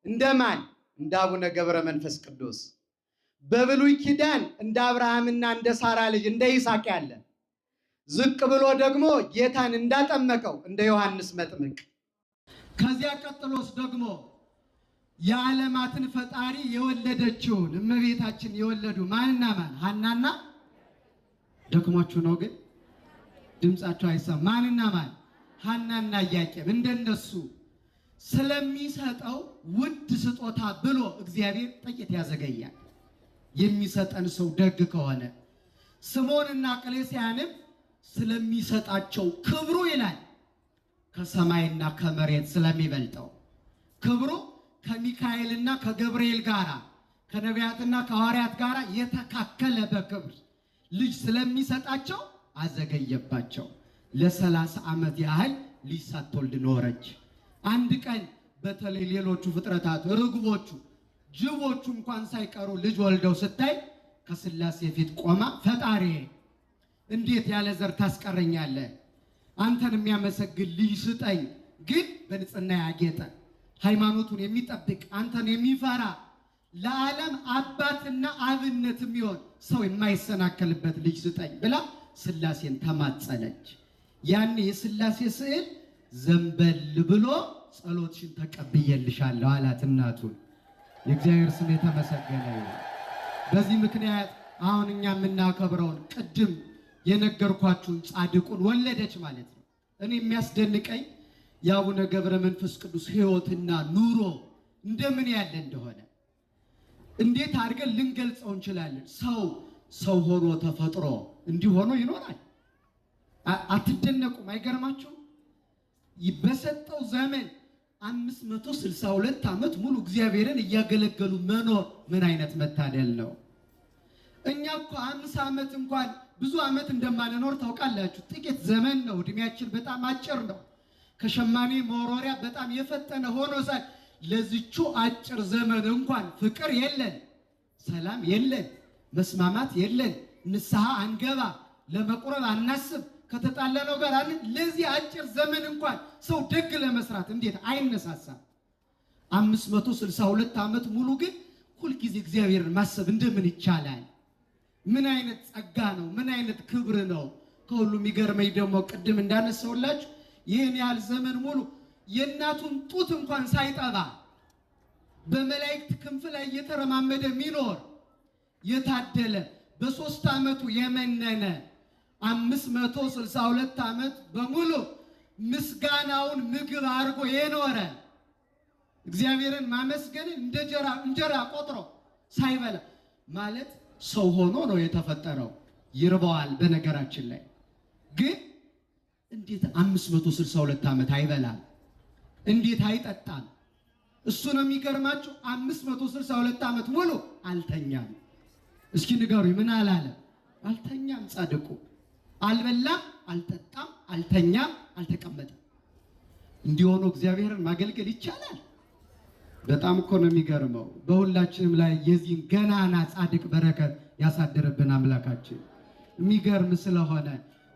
እንደማን? እንደ አቡነ ገብረ መንፈስ ቅዱስ። በብሉይ ኪዳን እንደ አብርሃምና እንደ ሳራ ልጅ እንደ ይስሐቅ ያለ፣ ዝቅ ብሎ ደግሞ ጌታን እንዳጠመቀው እንደ ዮሐንስ መጥምቅ። ከዚያ ቀጥሎስ ደግሞ የዓለማትን ፈጣሪ የወለደችውን እመቤታችን የወለዱ ማንና ማን? ሐናና ደክሟችሁ ነው ግን ድምጻችሁ አይሰማም። ማንና ማን? ሐናና ኢያቄም። እንደነሱ ስለሚሰጠው ውድ ስጦታ ብሎ እግዚአብሔር ጥቂት ያዘገያል። የሚሰጠን ሰው ደግ ከሆነ ስምዖንና ቅሌስያንም ስለሚሰጣቸው ክብሩ ይላል ከሰማይና ከመሬት ስለሚበልጠው ክብሩ ከሚካኤልና ከገብርኤል ጋር ከነቢያትና ከሐዋርያት ጋር የተካከለ በክብር ልጅ ስለሚሰጣቸው አዘገየባቸው። ለ30 ዓመት ያህል ልጅ ሳትወልድ ኖረች። አንድ ቀን በተለይ ሌሎቹ ፍጥረታት ርግቦቹ፣ ጅቦቹ እንኳን ሳይቀሩ ልጅ ወልደው ስታይ ከሥላሴ ፊት ቆማ ፈጣሪ እንዴት ያለ ዘር ታስቀረኛለህ? አንተን የሚያመሰግን ልጅ ስጠኝ፣ ግን በንጽሕና ያጌጠ ሃይማኖቱን የሚጠብቅ አንተን የሚፈራ ለዓለም አባትና አብነት የሚሆን ሰው የማይሰናከልበት ልጅ ስጠኝ ብላ ሥላሴን ተማጸነች። ያኔ የሥላሴ ስዕል ዘንበል ብሎ ጸሎትሽን ተቀብዬልሻለሁ አላት እናቱን። የእግዚአብሔር ስም የተመሰገነ ይሁን። በዚህ ምክንያት አሁን እኛ የምናከብረውን ቅድም የነገርኳችሁን ጻድቁን ወለደች ማለት ነው። እኔ የሚያስደንቀኝ የአቡነ ገብረ መንፈስ ቅዱስ ሕይወትና ኑሮ እንደምን ያለ እንደሆነ እንዴት አድርገን ልንገልጸው እንችላለን? ሰው ሆኖ ተፈጥሮ እንዲህ ሆኖ ይኖራል። አትደነቁም? አይገርማችሁም? በሰጠው ዘመን 562 ዓመት ሙሉ እግዚአብሔርን እያገለገሉ መኖር ምን አይነት መታደል ነው! እኛ እኮ 50 ዓመት እንኳን ብዙ ዓመት እንደማንኖር ታውቃላችሁ። ጥቂት ዘመን ነው፣ እድሜያችን በጣም አጭር ነው። ከሸማኔ መወርወሪያ በጣም የፈጠነ ሆኖ ሳል ለዚቹ አጭር ዘመን እንኳን ፍቅር የለን፣ ሰላም የለን፣ መስማማት የለን፣ ንስሐ አንገባ፣ ለመቁረብ አናስብ፣ ከተጣለነው ጋር ለዚህ አጭር ዘመን እንኳን ሰው ደግ ለመስራት እንዴት አይነሳሳም? 562 ዓመት ሙሉ ግን ሁልጊዜ እግዚአብሔርን ማሰብ እንደምን ይቻላል? ምን አይነት ጸጋ ነው! ምን አይነት ክብር ነው! ከሁሉ የሚገርመኝ ደግሞ ቅድም እንዳነሳውላችሁ ይህን ያህል ዘመን ሙሉ የእናቱን ጡት እንኳን ሳይጠባ በመላእክት ክንፍ ላይ እየተረማመደ የሚኖር የታደለ በ3 ዓመቱ የመነነ 562 ዓመት በሙሉ ምስጋናውን ምግብ አድርጎ የኖረ እግዚአብሔርን ማመስገንን እንጀራ ቆጥሮ ሳይበላ ማለት ሰው ሆኖ ነው የተፈጠረው። ይርበዋል። በነገራችን ላይ ግን እንዴት 562 ዓመት አይበላም? እንዴት አይጠጣም? እሱ ነው የሚገርማችሁ። 562 ዓመት ሙሉ አልተኛም። እስኪ ንገሩኝ፣ ምን አላለ? አልተኛም። ጻድቁ አልበላም፣ አልጠጣም፣ አልተኛም፣ አልተቀመጠም። እንዲሆኑ እግዚአብሔርን ማገልገል ይቻላል? በጣም እኮ ነው የሚገርመው። በሁላችንም ላይ የዚህን ገናና ጻድቅ በረከት ያሳድርብን አምላካችን። የሚገርም ስለሆነ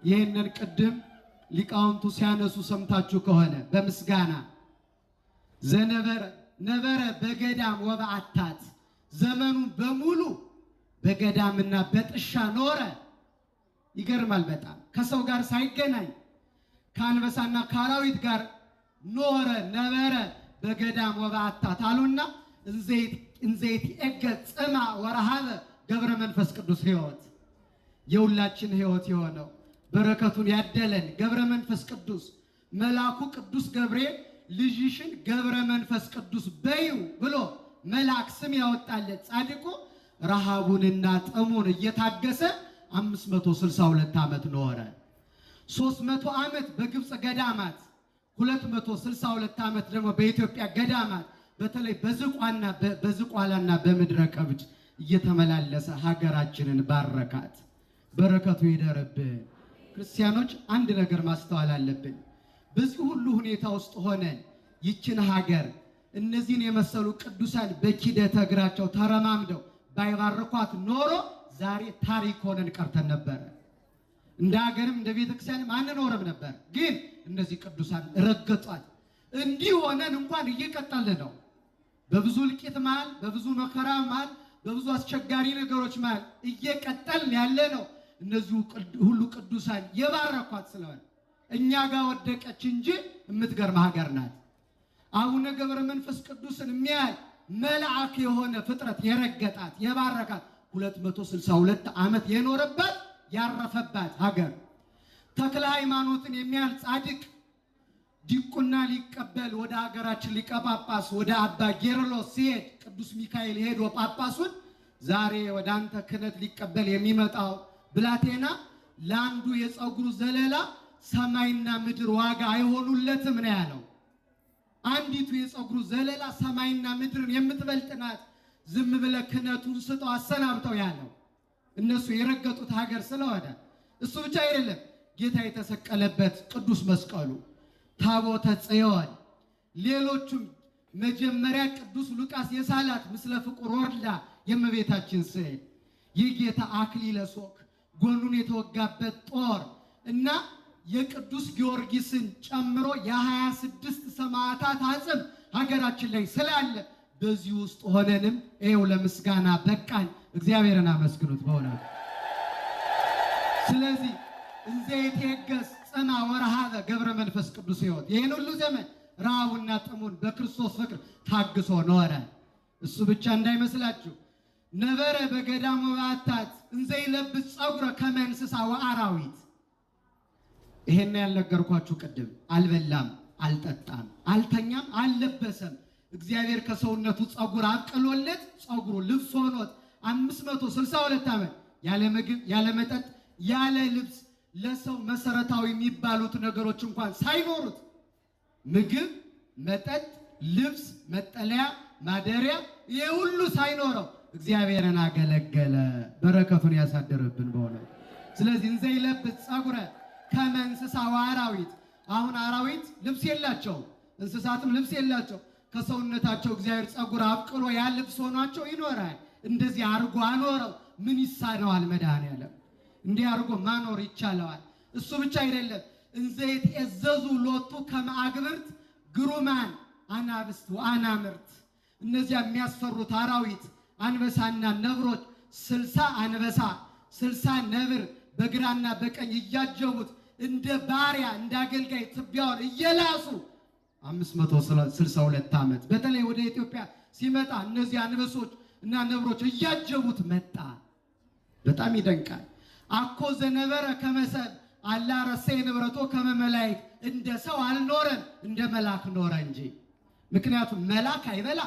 ይህንን ቅድም ሊቃውንቱ ሲያነሱ ሰምታችሁ ከሆነ በምስጋና ነበረ በገዳም ወበዓታት ዘመኑን በሙሉ በገዳምና በጥሻ ኖረ። ይገርማል በጣም ከሰው ጋር ሳይገናኝ ከአንበሳና ከአራዊት ጋር ኖረ። ነበረ በገዳም ወበዓታት አሉና እንዘይት ኤገት ጽማ ወረሃበ ገብረ መንፈስ ቅዱስ ሕይወት የሁላችን ሕይወት የሆነው በረከቱን ያደለን ገብረ መንፈስ ቅዱስ መልአኩ ቅዱስ ገብርኤል ልጅሽን ገብረ መንፈስ ቅዱስ በይው ብሎ መልአክ ስም ያወጣለት ጻድቁ ረሃቡንና ጥሙን እየታገሰ 562 ዓመት ኖረ። 300 ዓመት በግብፅ ገዳማት 262 ዓመት ደግሞ በኢትዮጵያ ገዳማት በተለይ በዝቋላና በምድረ ከብድ እየተመላለሰ ሀገራችንን ባረካት። በረከቱ ይደርብን። ክርስቲያኖች አንድ ነገር ማስተዋል አለብን። በዚህ ሁሉ ሁኔታ ውስጥ ሆነን ይችን ሀገር እነዚህን የመሰሉ ቅዱሳን በኪደተ እግራቸው ተረማምደው ባይባርኳት ኖሮ ዛሬ ታሪክ ሆነን ቀርተን ነበር። እንደ ሀገርም እንደ ቤተክርስቲያንም አንኖርም ነበር። ግን እነዚህ ቅዱሳን ረገጧት። እንዲህ ሆነን እንኳን እየቀጠልን ነው። በብዙ እልቂት መሃል፣ በብዙ መከራ መሃል፣ በብዙ አስቸጋሪ ነገሮች መሃል እየቀጠልን ያለ ነው። እነዚህ ሁሉ ቅዱሳን የባረኳት ስለሆነ እኛ ጋር ወደቀች እንጂ የምትገርም ሀገር ናት። አቡነ ገብረ መንፈስ ቅዱስን የሚያህል መልአክ የሆነ ፍጥረት የረገጣት የባረካት 262 ዓመት የኖረባት ያረፈባት ሀገር። ተክለ ሃይማኖትን የሚያህል ጻድቅ ዲቁና ሊቀበል ወደ ሀገራችን ሊቀ ጳጳስ ወደ አባ ጌርሎስ ሲሄድ ቅዱስ ሚካኤል ሄዶ ጳጳሱን ዛሬ ወደ አንተ ክህነት ሊቀበል የሚመጣው ብላቴና ለአንዱ የፀጉሩ ዘለላ ሰማይና ምድር ዋጋ አይሆኑለትም ነው ያለው። አንዲቱ የፀጉሩ ዘለላ ሰማይና ምድርን የምትበልጥ ናት። ዝም ብለህ ክህነቱን ስጠው አሰናብተው ያለው እነሱ የረገጡት ሀገር ስለሆነ። እሱ ብቻ አይደለም፣ ጌታ የተሰቀለበት ቅዱስ መስቀሉ፣ ታቦተ ጽዮን፣ ሌሎቹም መጀመሪያ ቅዱስ ሉቃስ የሳላት ምስለ ፍቁር ወርዳ የእመቤታችን ስዕል፣ የጌታ አክሊለ ሦክ፣ ጎኑን የተወጋበት ጦር እና የቅዱስ ጊዮርጊስን ጨምሮ የ26 ሰማዕታት አጽም ሀገራችን ላይ ስላለ በዚህ ውስጥ ሆነንም ይኸው ለምስጋና በቃን። እግዚአብሔርን አመስግኑት በእውነት። ስለዚህ እንዘይት የገስ ጽና ወረሃበ ገብረ መንፈስ ቅዱስ ሕይወት ይህን ሁሉ ዘመን ረሃቡና ጥሙን በክርስቶስ ፍቅር ታግሶ ኖረ። እሱ ብቻ እንዳይመስላችሁ ነበረ በገዳም ወበዓታት እንዘይለብስ ፀጉረ ከመ እንስሳ ወአራዊት። ይሄን ያልነገርኳችሁ ቅድም አልበላም፣ አልጠጣም፣ አልተኛም፣ አልለበሰም። እግዚአብሔር ከሰውነቱ ፀጉር አብቅሎለት ፀጉሩ ልብስ ሆኖት 562 ዓመት ያለ ምግብ ያለ መጠጥ ያለ ልብስ ለሰው መሰረታዊ የሚባሉት ነገሮች እንኳን ሳይኖሩት ምግብ፣ መጠጥ፣ ልብስ፣ መጠለያ፣ ማደሪያ ይሄ ሁሉ ሳይኖረው እግዚአብሔርን አገለገለ። በረከቱን ያሳደረብን በእውነት። ስለዚህ እንዘይለብስ ፀጉረ ከመ እንስሳ ወአራዊት። አሁን አራዊት ልብስ የላቸው፣ እንስሳትም ልብስ የላቸው። ከሰውነታቸው እግዚአብሔር ፀጉር አብቅሎ ያ ልብስ ሆኗቸው ይኖራል። እንደዚህ አርጎ አኖረው። ምን ይሳነዋል? መድኃኔዓለም እንዲህ አርጎ ማኖር ይቻለዋል። እሱ ብቻ አይደለም፣ እንዘይትዔዘዙ ሎቱ ከመ አግብርት ግሩማን አናብስት ወአናምርት። እነዚያ የሚያስፈሩት አራዊት አንበሳና ነብሮች 60 አንበሳ 60 ነብር በግራና በቀኝ እያጀቡት እንደ ባሪያ እንደ አገልጋይ ትቢያውን እየላሱ 562 ዓመት በተለይ ወደ ኢትዮጵያ ሲመጣ እነዚህ አንበሶች እና ነብሮች እያጀቡት መጣ። በጣም ይደንቃል። አኮ ዘነበረ ከመሰብ አላ ረሰይ ንብረቶ ከመ መላእክት። እንደ ሰው አልኖረም፣ እንደ መልአክ ኖረ እንጂ። ምክንያቱም መልአክ አይበላ፣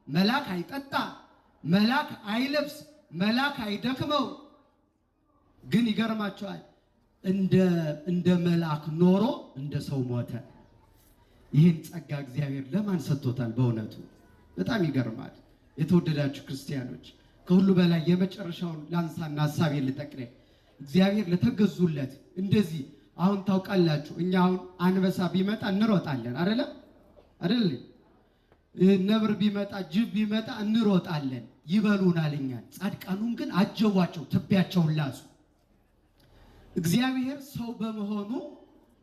መልአክ አይጠጣ፣ መልአክ አይለብስ፣ መልአክ አይደክመው። ግን ይገርማቸዋል፣ እንደ መልአክ ኖሮ እንደ ሰው ሞተ። ይህን ጸጋ እግዚአብሔር ለማን ሰጥቶታል? በእውነቱ በጣም ይገርማል። የተወደዳችሁ ክርስቲያኖች፣ ከሁሉ በላይ የመጨረሻውን ላንሳና ሐሳቤ ልጠቅልል። እግዚአብሔር ለተገዙለት እንደዚህ አሁን ታውቃላችሁ፣ እኛ አሁን አንበሳ ቢመጣ እንሮጣለን አይደለም? ነብር ቢመጣ ጅብ ቢመጣ እንሮጣለን ይበሉናል እኛን። ጻድቃኑን ግን አጀቧቸው ትቢያቸውን ላሱ። እግዚአብሔር ሰው በመሆኑ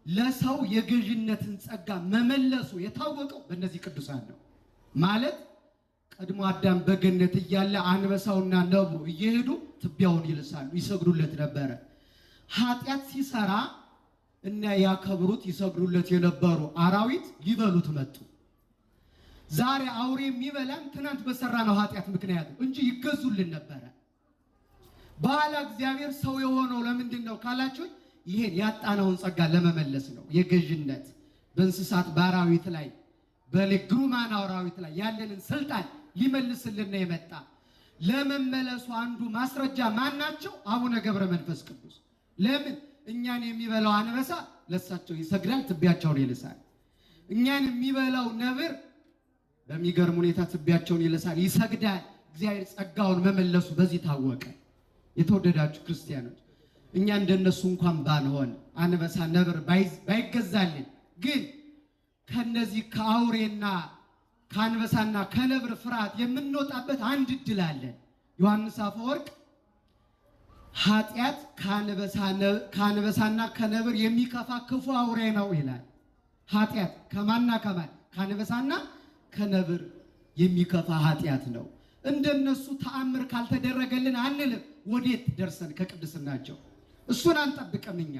ለሰው የገዥነትን ጸጋ መመለሱ የታወቀው በእነዚህ ቅዱሳን ነው። ማለት ቀድሞ አዳም በገነት እያለ አንበሳውና ነብሩ እየሄዱ ትቢያውን ይልሳሉ፣ ይሰግዱለት ነበረ። ኃጢአት ሲሰራ እና ያከብሩት ይሰግዱለት የነበሩ አራዊት ሊበሉት መጡ። ዛሬ አውሬ የሚበላን ትናንት በሰራነው ኃጢአት ምክንያት እንጂ ይገዙልን ነበረ። በኋላ እግዚአብሔር ሰው የሆነው ለምንድን ነው ካላችሁ ይሄን ያጣነውን ጸጋ ለመመለስ ነው። የገዥነት በእንስሳት በአራዊት ላይ በግሩማን አራዊት ላይ ያለንን ስልጣን ሊመልስልን ነው የመጣ። ለመመለሱ አንዱ ማስረጃ ማናቸው? አቡነ ገብረ መንፈስ ቅዱስ። ለምን እኛን የሚበላው አንበሳ ለሳቸው ይሰግዳል፣ ትቢያቸውን ይልሳል። እኛን የሚበላው ነብር በሚገርም ሁኔታ ትቢያቸውን ይልሳል፣ ይሰግዳል። እግዚአብሔር ጸጋውን መመለሱ በዚህ ታወቀ። የተወደዳችሁ ክርስቲያኖች እኛ እንደነሱ እንኳን ባንሆን አንበሳ ነብር ባይገዛልን ግን ከነዚህ ከአውሬና ከአንበሳና ከነብር ፍርሃት የምንወጣበት አንድ እድል አለን። ዮሐንስ አፈወርቅ ኃጢአት ከአንበሳና ከነብር የሚከፋ ክፉ አውሬ ነው ይላል። ኃጢአት ከማንና ከማን? ከአንበሳና ከነብር የሚከፋ ኃጢአት ነው። እንደነሱ ተአምር ካልተደረገልን አንልም። ወዴት ደርሰን ከቅድስናቸው እሱን አንጠብቅም። እኛ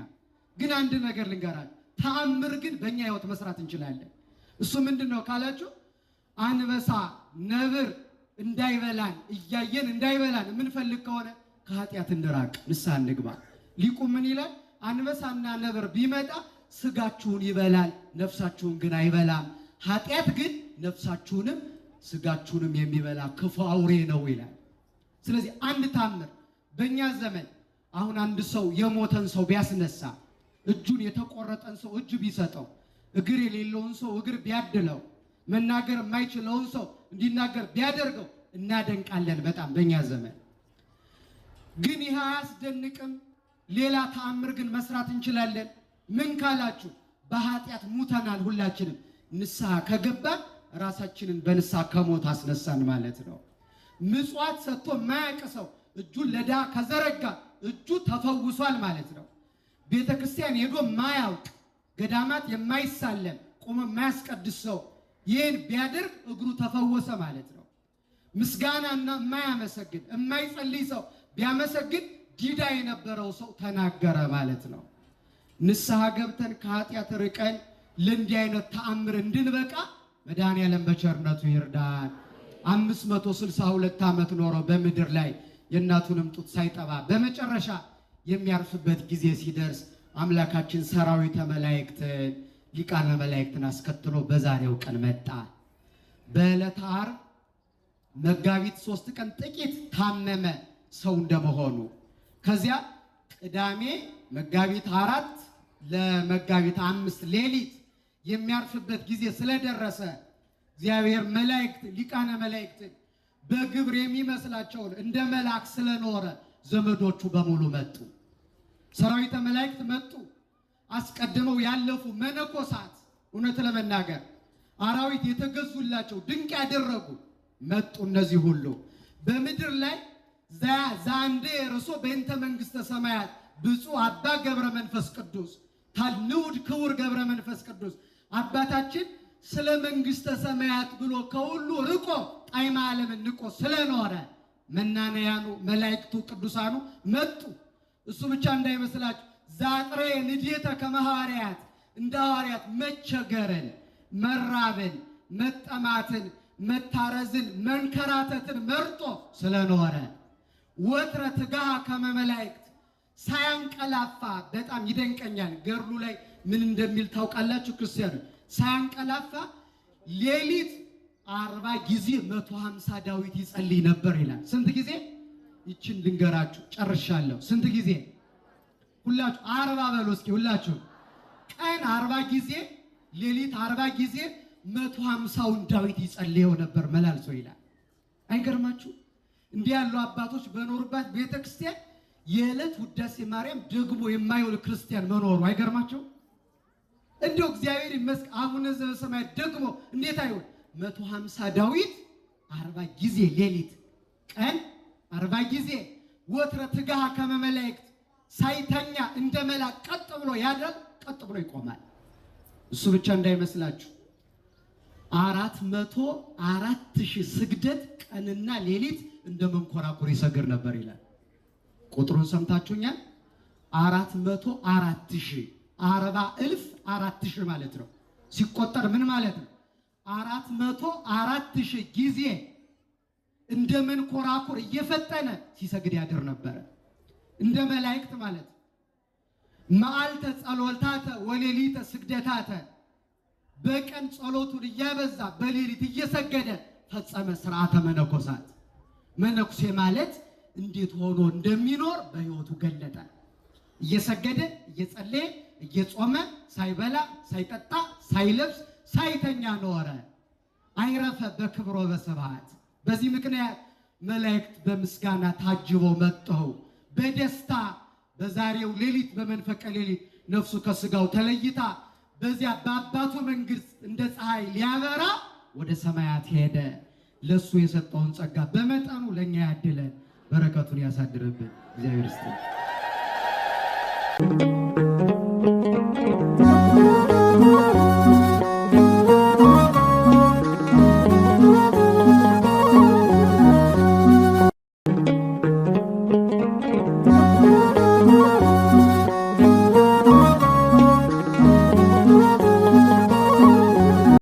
ግን አንድ ነገር ልንገራችሁ፣ ተአምር ግን በእኛ ህይወት መስራት እንችላለን። እሱ ምንድነው ካላችሁ አንበሳ ነብር እንዳይበላን እያየን እንዳይበላን የምንፈልግ ከሆነ ከኃጢአት እንራቅ፣ ንስሐ እንግባ። ሊቁ ምን ይላል? አንበሳና ነብር ቢመጣ ስጋችሁን ይበላል፣ ነፍሳችሁን ግን አይበላም። ኃጢአት ግን ነፍሳችሁንም ስጋችሁንም የሚበላ ክፉ አውሬ ነው ይላል። ስለዚህ አንድ ታምር በእኛ ዘመን አሁን አንድ ሰው የሞተን ሰው ቢያስነሳ፣ እጁን የተቆረጠን ሰው እጅ ቢሰጠው፣ እግር የሌለውን ሰው እግር ቢያድለው፣ መናገር የማይችለውን ሰው እንዲናገር ቢያደርገው እናደንቃለን በጣም በእኛ ዘመን። ግን ይህ አያስደንቅም። ሌላ ተአምር ግን መስራት እንችላለን። ምን ካላችሁ በኃጢአት ሙተናል። ሁላችንም ንስሐ ከገባን ራሳችንን በንስሐ ከሞት አስነሳን ማለት ነው። ምጽዋት ሰጥቶ የማያውቅ ሰው እጁን ለድሃ ከዘረጋ እጁ ተፈውሷል ማለት ነው። ቤተ ክርስቲያን ሄዶ የማያውቅ ገዳማት የማይሳለም ቆሞ የማያስቀድስ ሰው ይህን ቢያደርግ እግሩ ተፈወሰ ማለት ነው። ምስጋናና የማያመሰግን የማይጸልይ ሰው ቢያመሰግን ዲዳ የነበረው ሰው ተናገረ ማለት ነው። ንስሐ ገብተን ከኃጢአት ርቀን ለእንዲህ አይነት ተአምር እንድንበቃ መድኃኔዓለም በቸርነቱ ይርዳን። 562 ዓመት ኖሮ በምድር ላይ የእናቱንም ጡት ሳይጠባ በመጨረሻ የሚያርፍበት ጊዜ ሲደርስ አምላካችን ሰራዊተ መላእክትን ሊቃነ መላእክትን አስከትሎ በዛሬው ቀን መጣ። በዕለተ ዓርብ መጋቢት 3 ቀን ጥቂት ታመመ ሰው እንደመሆኑ። ከዚያ ቅዳሜ መጋቢት 4 ለመጋቢት 5 ሌሊት የሚያርፍበት ጊዜ ስለደረሰ እግዚአብሔር መላእክት ሊቃነ መላእክትን በግብር የሚመስላቸውን እንደ መልአክ ስለኖረ ዘመዶቹ በሙሉ መጡ። ሰራዊተ መላእክት መጡ። አስቀድመው ያለፉ መነኮሳት እውነት ለመናገር አራዊት የተገዙላቸው ድንቅ ያደረጉ መጡ። እነዚህ ሁሉ በምድር ላይ ዛንዴ ርሶ በእንተ መንግሥተ ሰማያት ብፁዕ አባ ገብረ መንፈስ ቅዱስ ታልንውድ ክቡር ገብረ መንፈስ ቅዱስ አባታችን ስለ መንግሥተ ሰማያት ብሎ ከሁሉ ርቆ ጣዕመ ዓለምን ንቆ ስለኖረ መናንያኑ መላእክቱ ቅዱሳኑ መጡ። እሱ ብቻ እንዳይመስላችሁ ዛጥሬ ንዴተ ከመ ሐዋርያት እንደ ሐዋርያት መቸገርን፣ መራብን፣ መጠማትን፣ መታረዝን፣ መንከራተትን መርጦ ስለኖረ ወትረ ትጋሃ ከመ መላእክት ሳያንቀላፋ በጣም ይደንቀኛል። ገድሉ ላይ ምን እንደሚል ታውቃላችሁ ክርስቲያኖች? ሳያንቀላፋ ሌሊት 40 ጊዜ 150 ዳዊት ይጸልይ ነበር ይላል። ስንት ጊዜ? ይችን ልንገራችሁ ጨርሻለሁ። ስንት ጊዜ? ሁላችሁ 40 በሉ እስኪ ሁላችሁ። ቀን 40 ጊዜ ሌሊት 40 ጊዜ 150ውን ዳዊት ይጸልየው ነበር መላልሶ ይላል። አይገርማችሁ? እንዲህ ያሉ አባቶች በኖሩባት ቤተክርስቲያን የዕለት ውዳሴ ማርያም ደግሞ የማይውል ክርስቲያን መኖሩ አይገርማችሁ? እንደው እግዚአብሔር ይመስገን። አቡነ ዘበሰማያት ደግሞ እንዴት አይሆን? 150 ዳዊት 40 ጊዜ ሌሊት ቀን 40 ጊዜ ወትረ ትጋሃ ከመመላእክት ሳይተኛ እንደ መልአክ ቀጥ ብሎ ያድራል፣ ቀጥ ብሎ ይቆማል። እሱ ብቻ እንዳይመስላችሁ 404,000 ስግደት ቀንና ሌሊት እንደ መንኮራኩር ይሰግድ ነበር ይላል። ቁጥሩን ሰምታችሁኛል? 404,000 40,000 ማለት ነው። ሲቆጠር ምን ማለት ነው? 404,000 ጊዜ እንደ መንኮራኩር እየፈጠነ ሲሰግድ ያድር ነበር። እንደ መላእክት ማለት መዓልተ ጸሎታተ ወሌሊተ ስግደታተ በቀን ጸሎቱን እያበዛ በሌሊት እየሰገደ ፈጸመ ሥርዓተ መነኮሳት። መነኩሴ ማለት እንዴት ሆኖ እንደሚኖር በሕይወቱ ገለጠ። እየሰገደ እየጸለየ እየጾመ ሳይበላ ሳይጠጣ ሳይለብስ ሳይተኛ ኖረ። አይረፈ በክብሮ በስብሐት። በዚህ ምክንያት መላእክት በምስጋና ታጅበው መጥተው በደስታ በዛሬው ሌሊት በመንፈቀ ሌሊት ነፍሱ ከስጋው ተለይታ በዚያ በአባቱ መንግስት እንደ ፀሐይ ሊያበራ ወደ ሰማያት ሄደ። ለሱ የሰጠውን ጸጋ በመጠኑ ለኛ ያድለን፣ በረከቱን ያሳድርብን። እግዚአብሔር ይስጥልን።